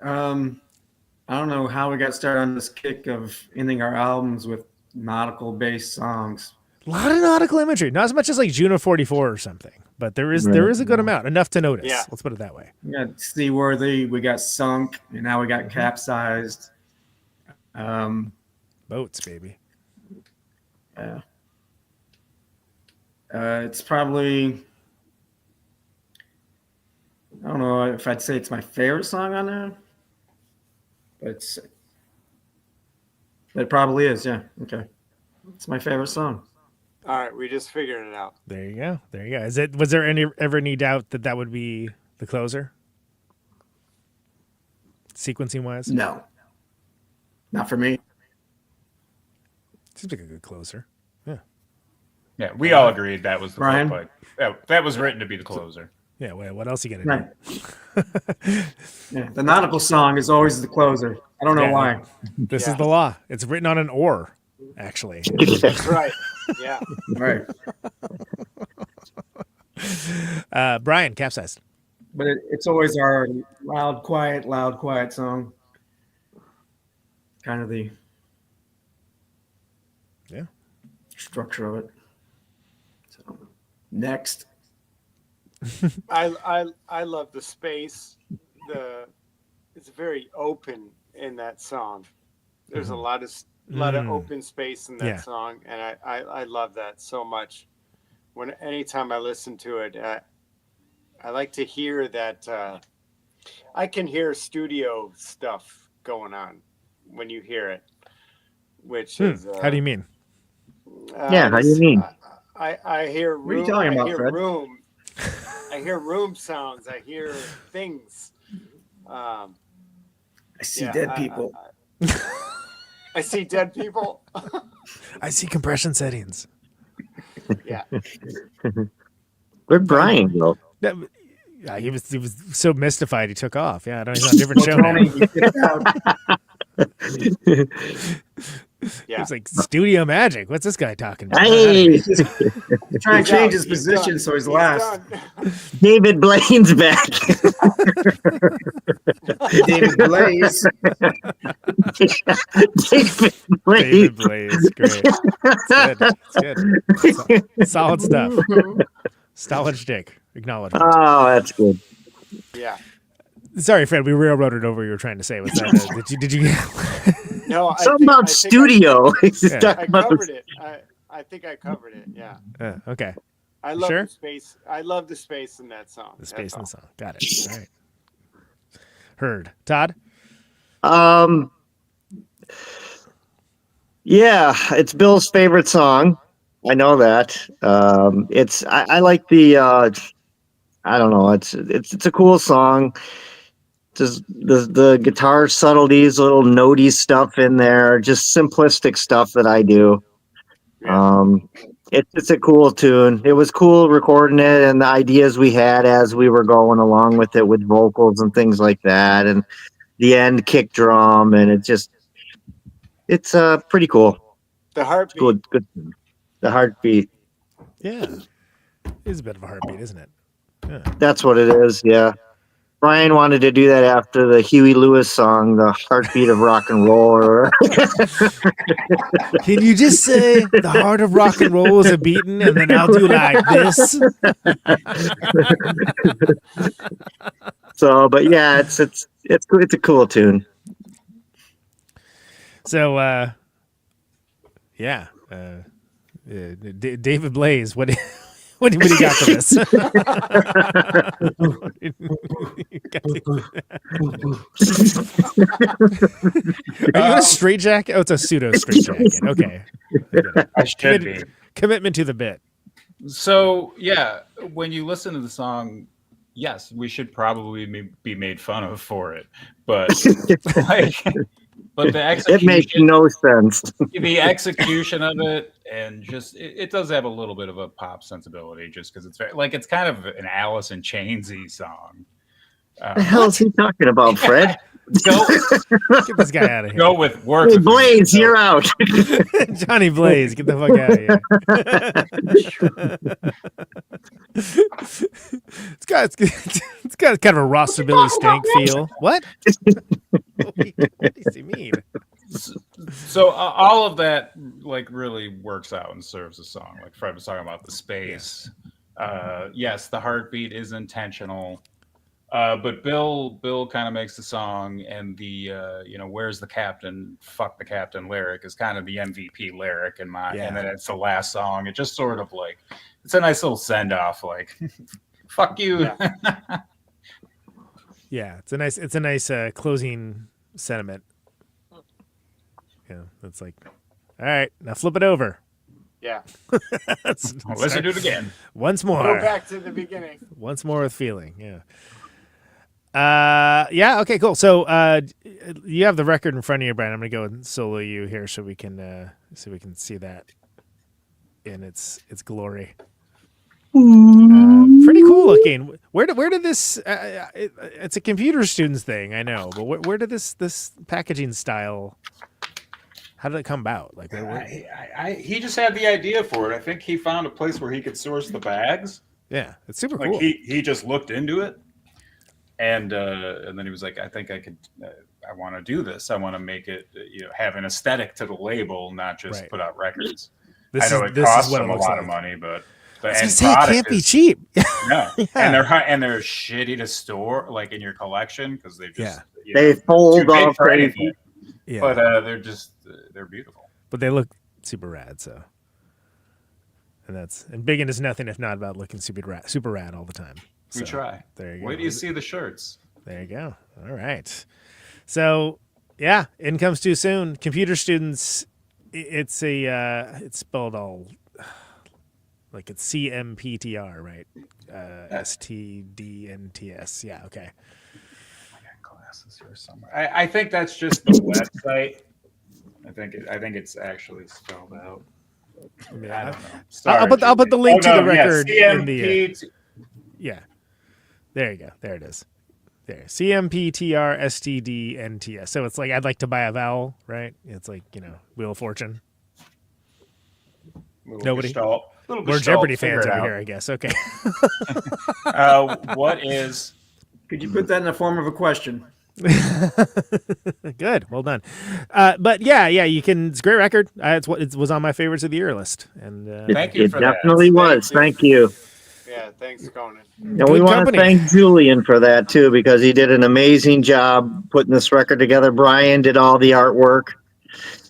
I don't know how we got started on this kick of ending our albums with nautical-based songs. A lot of nautical imagery. Not as much as like Juno 44 or something, but there is a good amount. Enough to notice. Yeah. Let's put it that way. We got Seaworthy, we got Sunk, and now we got Capsized. Boats, baby. Yeah. It's probably, I don't know if I'd say it's my favorite song on there, but it probably is. Yeah. Okay. It's my favorite song. All right, we just figured it out. There you go. Was there ever any doubt that would be the closer? Sequencing wise? No. Not for me. Seems like a good closer. Yeah. Yeah, we all agreed that was the Brian? that was written to be the closer. Yeah, what else you gonna do? Yeah, the nautical song is always the closer. I don't know why. This is the law. It's written on an oar, actually. That's right. Yeah. Right. Brian, Capsized. But it's always our loud, quiet song. Kind of the structure of it. So next. I love the space. It's very open in that song. There's a lot of open space in that song, and I love that so much. Anytime I listen to it, I like to hear that. I can hear studio stuff going on when you hear it, which is. How do you mean? How do you mean? I hear room. What are you talking about, Fred? Room. I hear room sounds. I hear things. I see dead people. I see dead people. I see compression settings. Yeah. Where'd Brian go? Yeah, he was so mystified he took off. Yeah, I don't know, he's on a different show now. Yeah. It's like studio magic. What's this guy talking about? Hey, Trying to change his position so he's last. David Blaine's back. David Blaze. David Blaze, great. It's good. Solid stuff. Solid shtick. Acknowledgement. Oh, that's good. Yeah. Sorry, Fred. We railroaded over what you were trying to say. Was that? Did you? No. Something about studio. I covered it. I think I covered it. Yeah. Okay. I love the space. I love the space in that song. The space in the song. Got it. All right. Heard. Todd? Yeah, it's Bill's favorite song. I know that. I like the I don't know, it's a cool song. Just the guitar subtleties, little notey stuff in there, just simplistic stuff that I do. Yeah. It's a cool tune. It was cool recording it and the ideas we had as we were going along with it with vocals and things like that, and the end kick drum, and it's pretty cool. The heartbeat. Good. The heartbeat. Yeah. It is a bit of a heartbeat, isn't it? Yeah. That's what it is. Yeah. Brian wanted to do that after the Huey Lewis song, "The Heartbeat of Rock and Roll." Can you just say the heart of rock and roll is a beating, and then I'll do like this? So, but yeah, it's a cool tune. So, yeah, David Blaze, what do you got for this? Are you in a straitjacket? Oh, it's a pseudo straitjacket. Okay, I should be. Commitment to the bit. So yeah, when you listen to the song, yes, we should probably be made fun of for it, but but the execution, it makes no sense. The execution of it, and just it does have a little bit of a pop sensibility, just because it's very, it's kind of an Alice in Chainsy song. What the hell is he talking about, Fred? Get this guy out of here. Go with work. Hey, Blaze, you're out. Johnny Blaze, get the fuck out of here. It's got kind of a Rossabilly Stank feel. What? What does he mean? So all of that really works out and serves the song. Like Fred was talking about the space. Yes, the heartbeat is intentional. But Bill kind of makes the song, and the "Where's the Captain? Fuck the Captain" lyric is kind of the MVP lyric in my, and then it's the last song. It just sort of it's a nice little send off, fuck you. Yeah, it's a nice closing sentiment. Yeah, it's like, all right, now flip it over. Yeah. Let's do it again. Once more. Go back to the beginning. Once more with feeling. Yeah. Yeah. Okay. Cool. So, you have the record in front of you, Brian. I'm gonna go and solo you here so we can see that in its glory. Pretty cool looking. Where did this? It's a computer students thing, I know, but where did this packaging style? How did it come about? He just had the idea for it. I think he found a place where he could source the bags. Yeah, it's super cool. He just looked into it. And then he was like, I think I could, I want to do this. I want to make it, have an aesthetic to the label, not just put out records. I know it costs them a lot of money, but the end product can't be cheap. Yeah. And they're shitty to store, in your collection, because they just they fold off anything. Yeah. But they're beautiful. But they look super rad. So, and Biggin is nothing if not about looking super rad all the time. We try. There you go. Wait till you see the shirts. There you go. All right. So, yeah, Income's Too Soon. Computer students, it's spelled all it's CMPTR, right? STDNTS. Yeah, okay. I got glasses here somewhere. I think that's just the website. I think it's actually spelled out. I don't know. I'll put the link to the record in the. Yeah. There you go. There it is. There. CMPTRSTDNTS. So it's I'd like to buy a vowel, right? It's Wheel of Fortune. Nobody. We're Jeopardy fans over here, I guess. Okay. What is? Could you put that in the form of a question? Good. Well done. But yeah, you can. It's a great record. It was on my favorites of the year list, and thank you for that. It definitely was. Thank you. Yeah, thanks, Conan. And we want to thank Julian for that too, because he did an amazing job putting this record together. Brian did all the artwork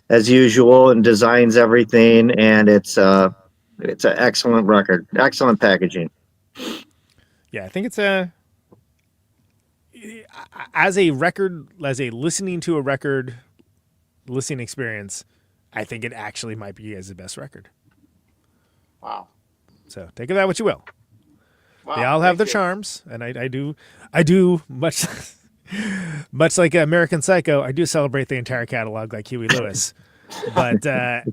as usual and designs everything, and it's an excellent record, excellent packaging. Yeah, I think it's as a listening to a record listening experience, I think it actually might be the best record. Wow. So take of that what you will. Wow, they all have their charms, and I do much like American Psycho. I do celebrate the entire catalog like Huey Lewis, but yeah,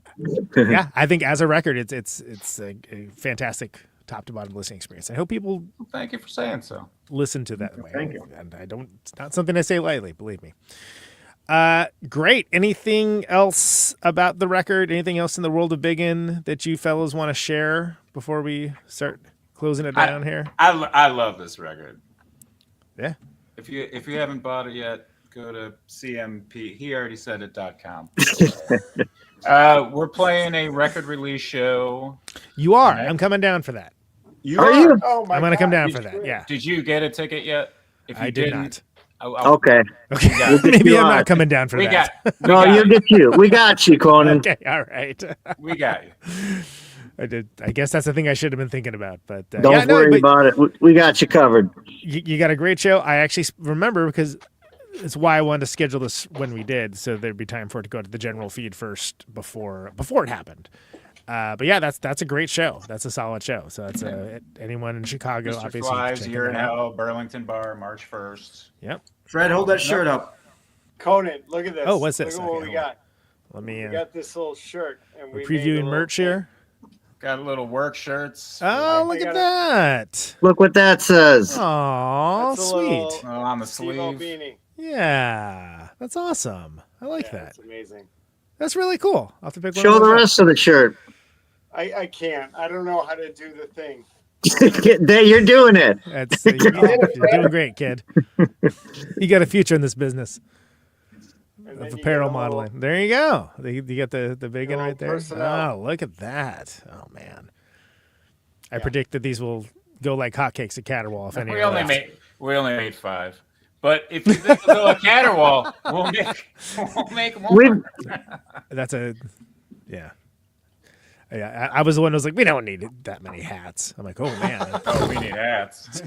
I think as a record, it's a fantastic top to bottom listening experience. I hope people thank you for saying so. Listen to that way. Thank you. And it's not something I say lightly, believe me. Great. Anything else about the record? Anything else in the world of Biggin that you fellows want to share before we start closing it down here? I love this record. Yeah. If you haven't bought it yet, go to CMP. He already said it.com. We're playing a record release show. You are. Right. I'm coming down for that. You are. Oh my I'm going to come down for Did that. Yeah. Did you get a ticket yet? If you I did not. Okay. Okay. Maybe I'm not coming down for We that. We got you, Conan. Okay. All right. We got you. I guess that's the thing I should have been thinking about. But Don't worry about it. We got you covered. You got a great show. I actually remember because it's why I wanted to schedule this when we did, so there'd be time for it to go to the general feed first before it happened. But yeah, that's a great show. That's a solid show. So that's anyone in Chicago, Mr. obviously. Flies, Year in Hell, Burlington Bar, March 1st. Yep. Fred, hold that shirt up. Conan, look at this. Oh, what's this? Look at what we got. Let me. We got this little shirt, and we previewing merch here. Got a little work shirts. Oh, look at that! Look what that says. Oh, sweet. On the sleeve. Beanie. Yeah, that's awesome. I like that. That's amazing. That's really cool. I'll have to pick one. Show the rest of the shirt. I can't. I don't know how to do the thing. You're doing it. You're doing great, kid. You got a future in this business of apparel modeling. There you go. You get the big one right there. Oh, look at that. Oh man. I predict that these will go like hotcakes at Caterwall. If We only made 5. But if you go at Caterwall, we'll make more. That's yeah. I was the one who was like, we don't need that many hats. I'm like, oh man. We need hats.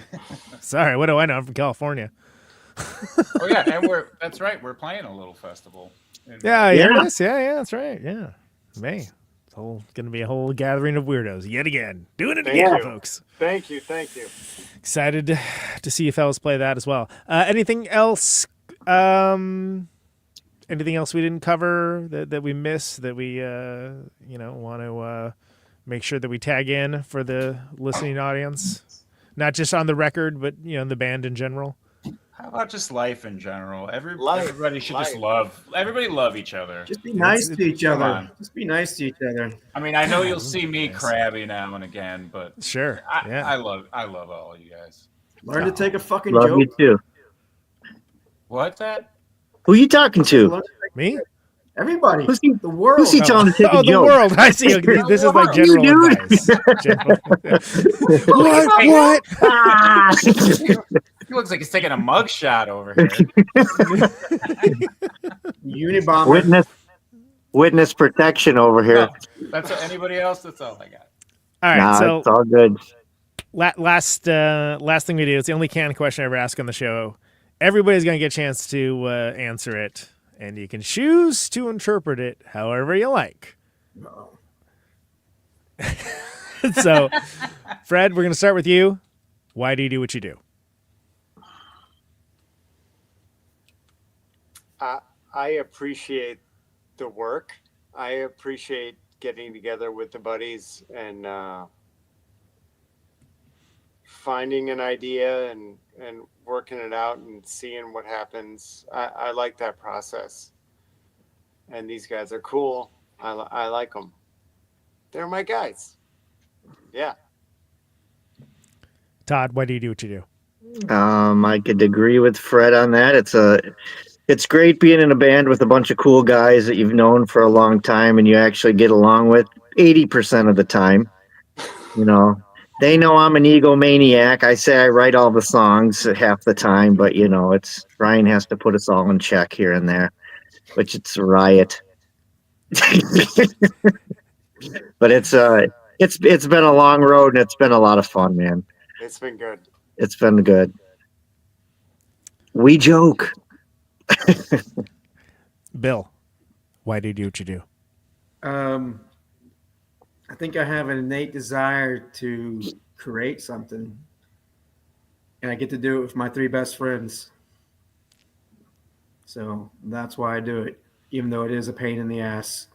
Sorry, what do I know? I'm from California. Oh yeah, and that's right. We're playing a little festival. Yeah, that's right. Yeah, May. It's going to be a whole gathering of weirdos yet again. Doing it again, folks. Thank you. Excited to see you fellas play that as well. Anything else? Anything else we didn't cover that we missed that we want to make sure that we tag in for the listening audience, not just on the record, but the band in general. How about just life in general? Everybody should just love each other. Just be nice to each other. Just be nice to each other. I mean, I know you'll see me crabby now and again, but sure, I love all you guys. Learn to take a fucking Love joke. you too. What's that? Who are you talking to? Me? Everybody. The world. Who's he telling to take a the joke? world. I see. This is like general advice. What? He looks like he's taking a mug shot over here. Unibomber. Witness protection over here. No, that's anybody else. That's all I got. All right, so it's all good. Last thing we do. It's the only canned question I ever ask on the show. Everybody's going to get a chance to answer it, and you can choose to interpret it however you like. No. So, Fred, we're going to start with you. Why do you do what you do? I appreciate the work. I appreciate getting together with the buddies and finding an idea and working it out and seeing what happens. I like that process. And these guys are cool. I like them. They're my guys. Yeah. Todd, why do you do what you do? I could agree with Fred on that. It's great being in a band with a bunch of cool guys that you've known for a long time and you actually get along with 80% of the time. They know I'm an egomaniac. I say I write all the songs half the time, but it's Ryan has to put us all in check here and there, which it's a riot. But it's been a long road and it's been a lot of fun, man. It's been good. It's been good. We joke. Bill, why do you do what you do? I think I have an innate desire to create something, and I get to do it with my 3 best friends. So that's why I do it, even though it is a pain in the ass.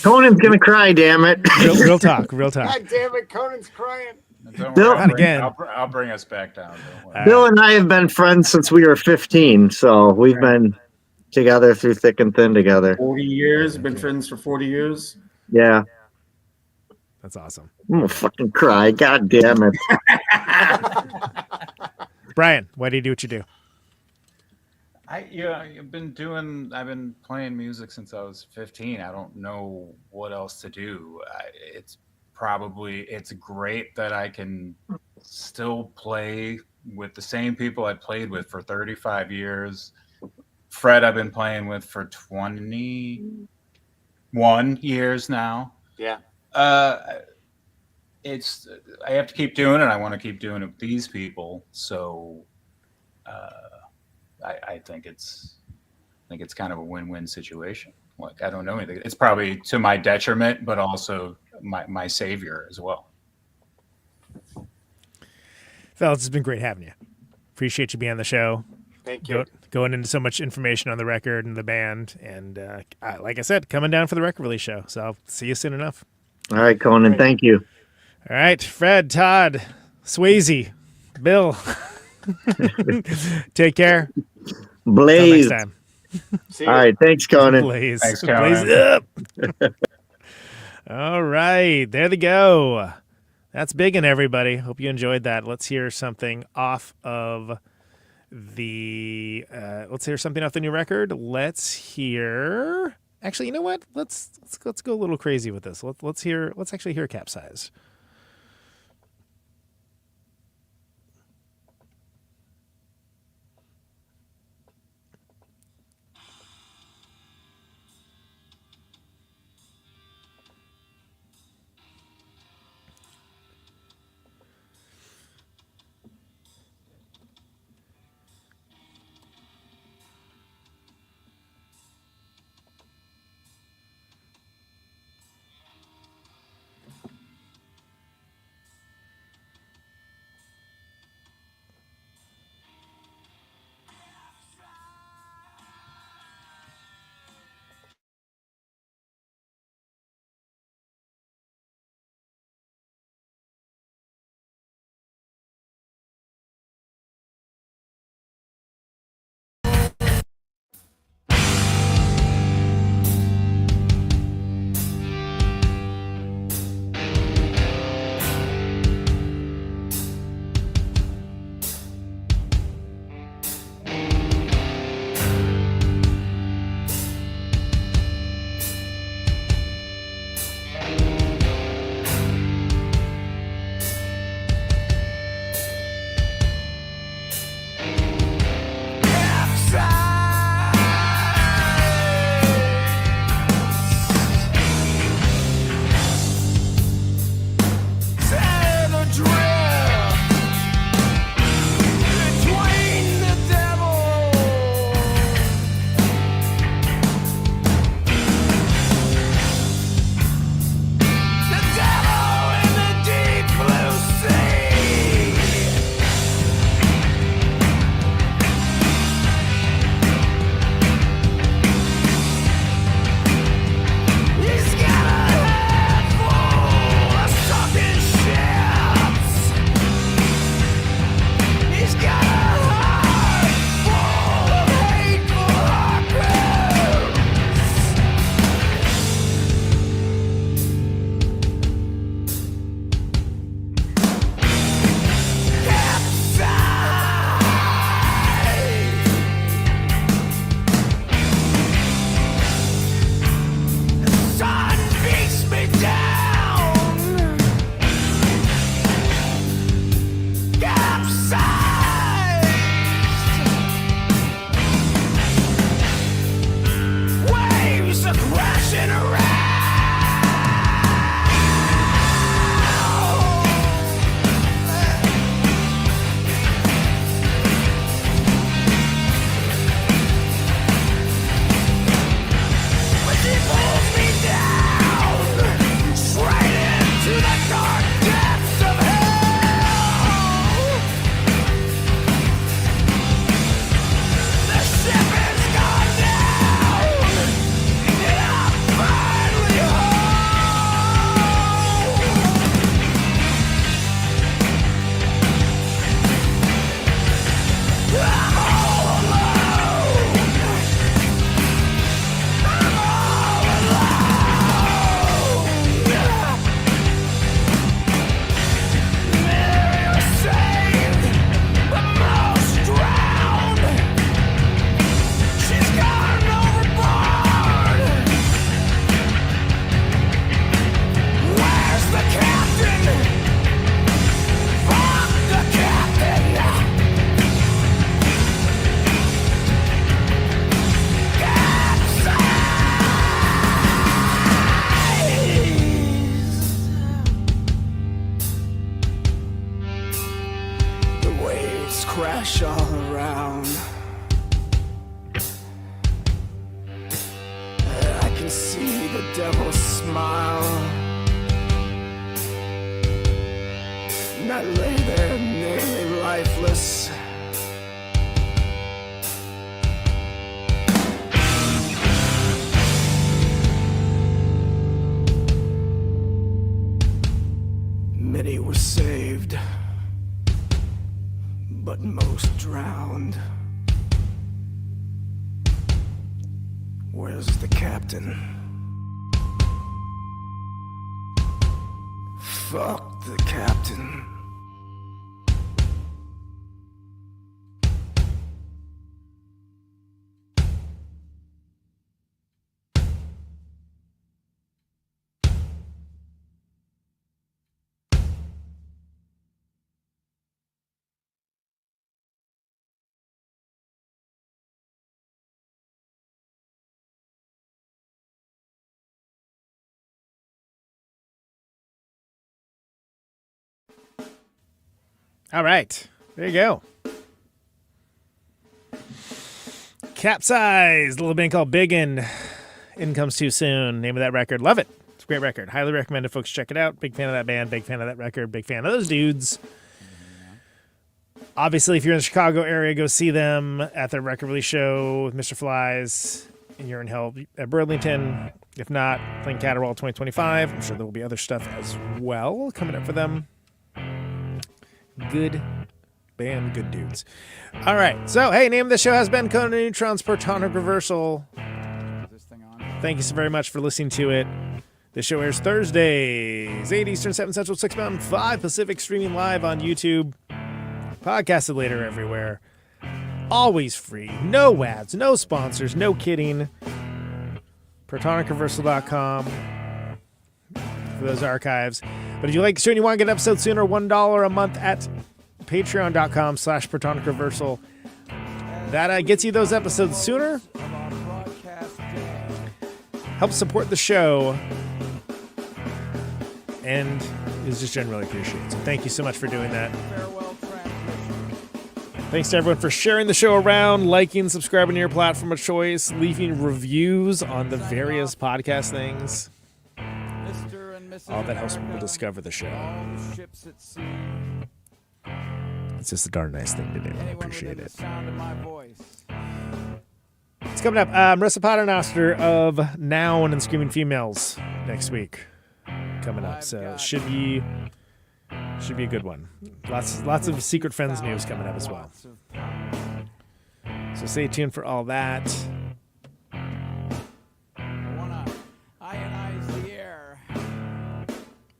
Conan's gonna cry, damn it. Real talk. God damn it, Conan's crying. Don't Bill- worry, Not again. I'll bring us back down. Don't worry. Bill and I have been friends since we were 15, so we've been together through thick and thin together. 40 years. Been friends for 40 years. Yeah. That's awesome. I'm gonna fucking cry. God damn it. Brian, why do you do what you do? I've been playing music since I was 15. I don't know what else to do. It's great that I can still play with the same people I played with for 35 years. Fred, I've been playing with for 21 years now. Yeah. I have to keep doing it. I want to keep doing it with these people. So I think it's kind of a win-win situation. Like, I don't know anything. It's probably to my detriment, but also my savior as well. Fellas, it's been great having you. Appreciate you being on the show. Thank you. Going into so much information on the record and the band. And like I said, coming down for the record release show. So I'll see you soon enough. All right, Conan, thank you. All right, Fred, Todd, Swayze, Bill. Take care. Blaze. Until next time. See you. All right, thanks, Conan. Blaze. Thanks, Conan. Blaze up. All right, there they go. That's biggin', everybody. Hope you enjoyed that. Let's hear something off of the. Let's hear something off the new record. Let's hear. Actually, you know what? Let's go a little crazy with this. Let's actually hear Capsize. flesh all around. I can see the devil's smile. And I lay there nearly lifeless. Many were saved, but most drowned. Where's the captain? Fuck the captain. All right. There you go. Capsized. A little band called Biggin. In Comes Too Soon. Name of that record. Love it. It's a great record. Highly recommended, folks. Check it out. Big fan of that band. Big fan of that record. Big fan of those dudes. Obviously, if you're in the Chicago area, go see them at their record release show with Mr. Flies. And you're in hell at Burlington. If not, playing Caterwaul 2025. I'm sure there will be other stuff as well coming up for them. Good band, good dudes. All right. So, hey, name of the show has been Conan Neutron's Protonic Reversal. Thank you so very much for listening to it. This show airs Thursdays, 8 Eastern, 7 Central, 6 Mountain, 5 Pacific, streaming live on YouTube. Podcasted later everywhere. Always free. No ads, no sponsors, no kidding. ProtonicReversal.com for those archives. But if you like the show and you want to get an episode sooner, $1 a month at patreon.com/ProtonicReversal. That gets you those episodes sooner. Helps support the show. And is just generally appreciated. So thank you so much for doing that. Thanks to everyone for sharing the show around, liking, subscribing to your platform of choice, leaving reviews on the various podcast things. All that helps people discover the show. It's just a darn nice thing to do. I appreciate it. It's coming up. Marissa Paternoster of Noun and Screaming Females next week. Coming up. So it should be a good one. Lots of Secret Friends news coming up as well. So stay tuned for all that.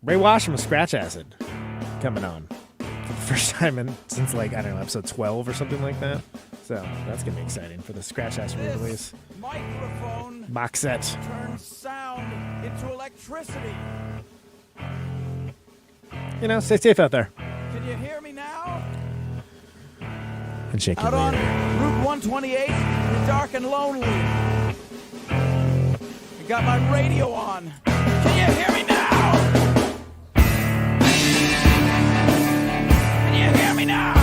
Ray Washam with Scratch Acid coming on for the first time since episode 12 or something like that. So that's gonna be exciting for the Scratch Acid release. Microphone box set. Turns sound into electricity. Stay safe out there. Can you hear me now? And shake your Out on Route 128, you're dark and lonely. I got my radio on. Can you hear me now? Can you hear me now?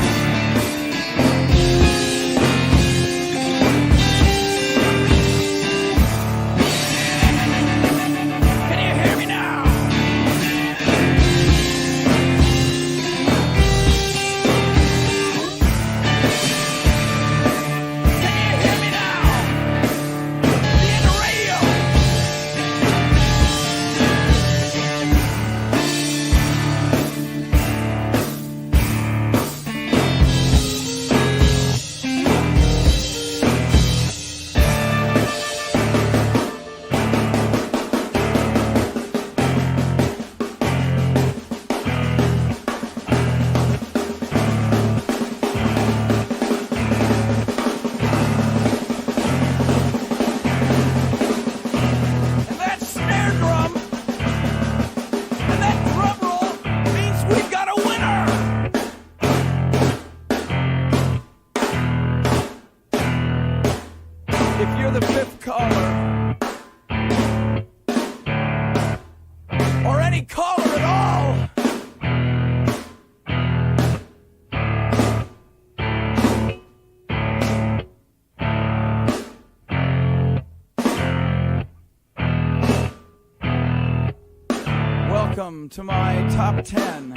welcome to my top 10.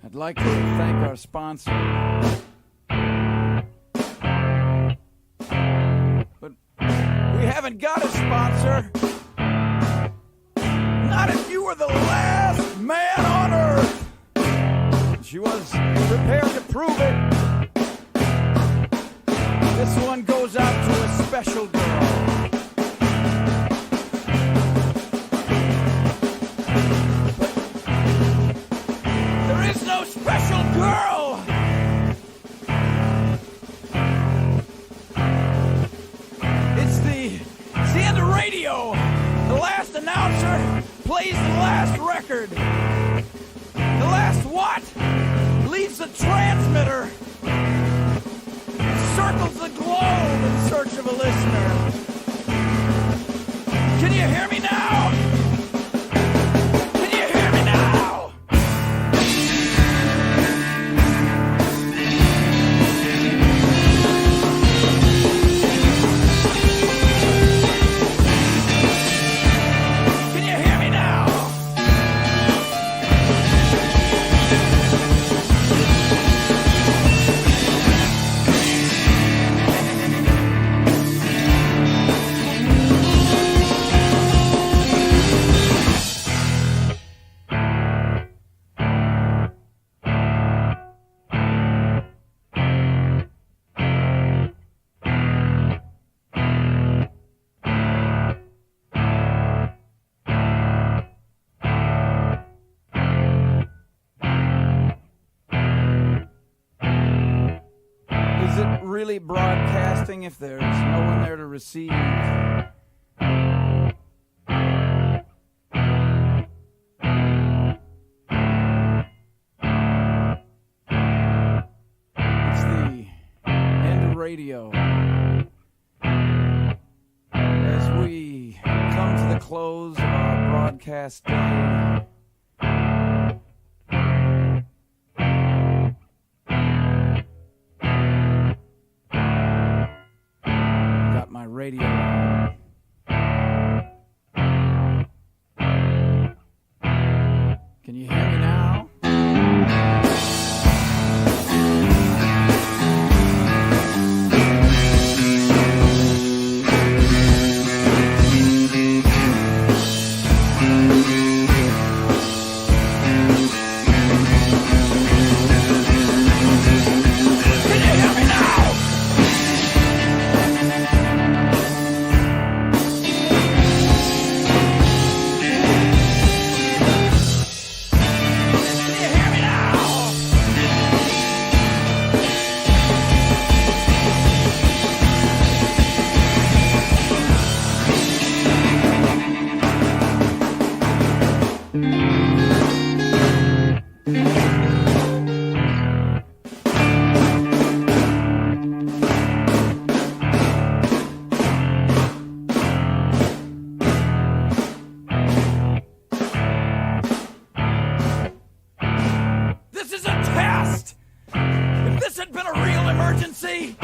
I'd like to thank our sponsor. But we haven't got a sponsor. Not if you were the last man on earth. She was prepared to prove it. This one goes out to a special girl. But there is no special girl. It's the end of radio. The last announcer plays the last record. The last what? Leaves the transmitter. Circles the globe in search of a listener. Can you hear me now? Can you hear me now? Can you hear me now? Is it really broadcasting if there's no one there to receive? It's the end of radio. As we come to the close of our broadcast day, got my radio on. Can you hear me now? Can you hear me now? Can you hear me now? This is a test! If this had been a real emergency,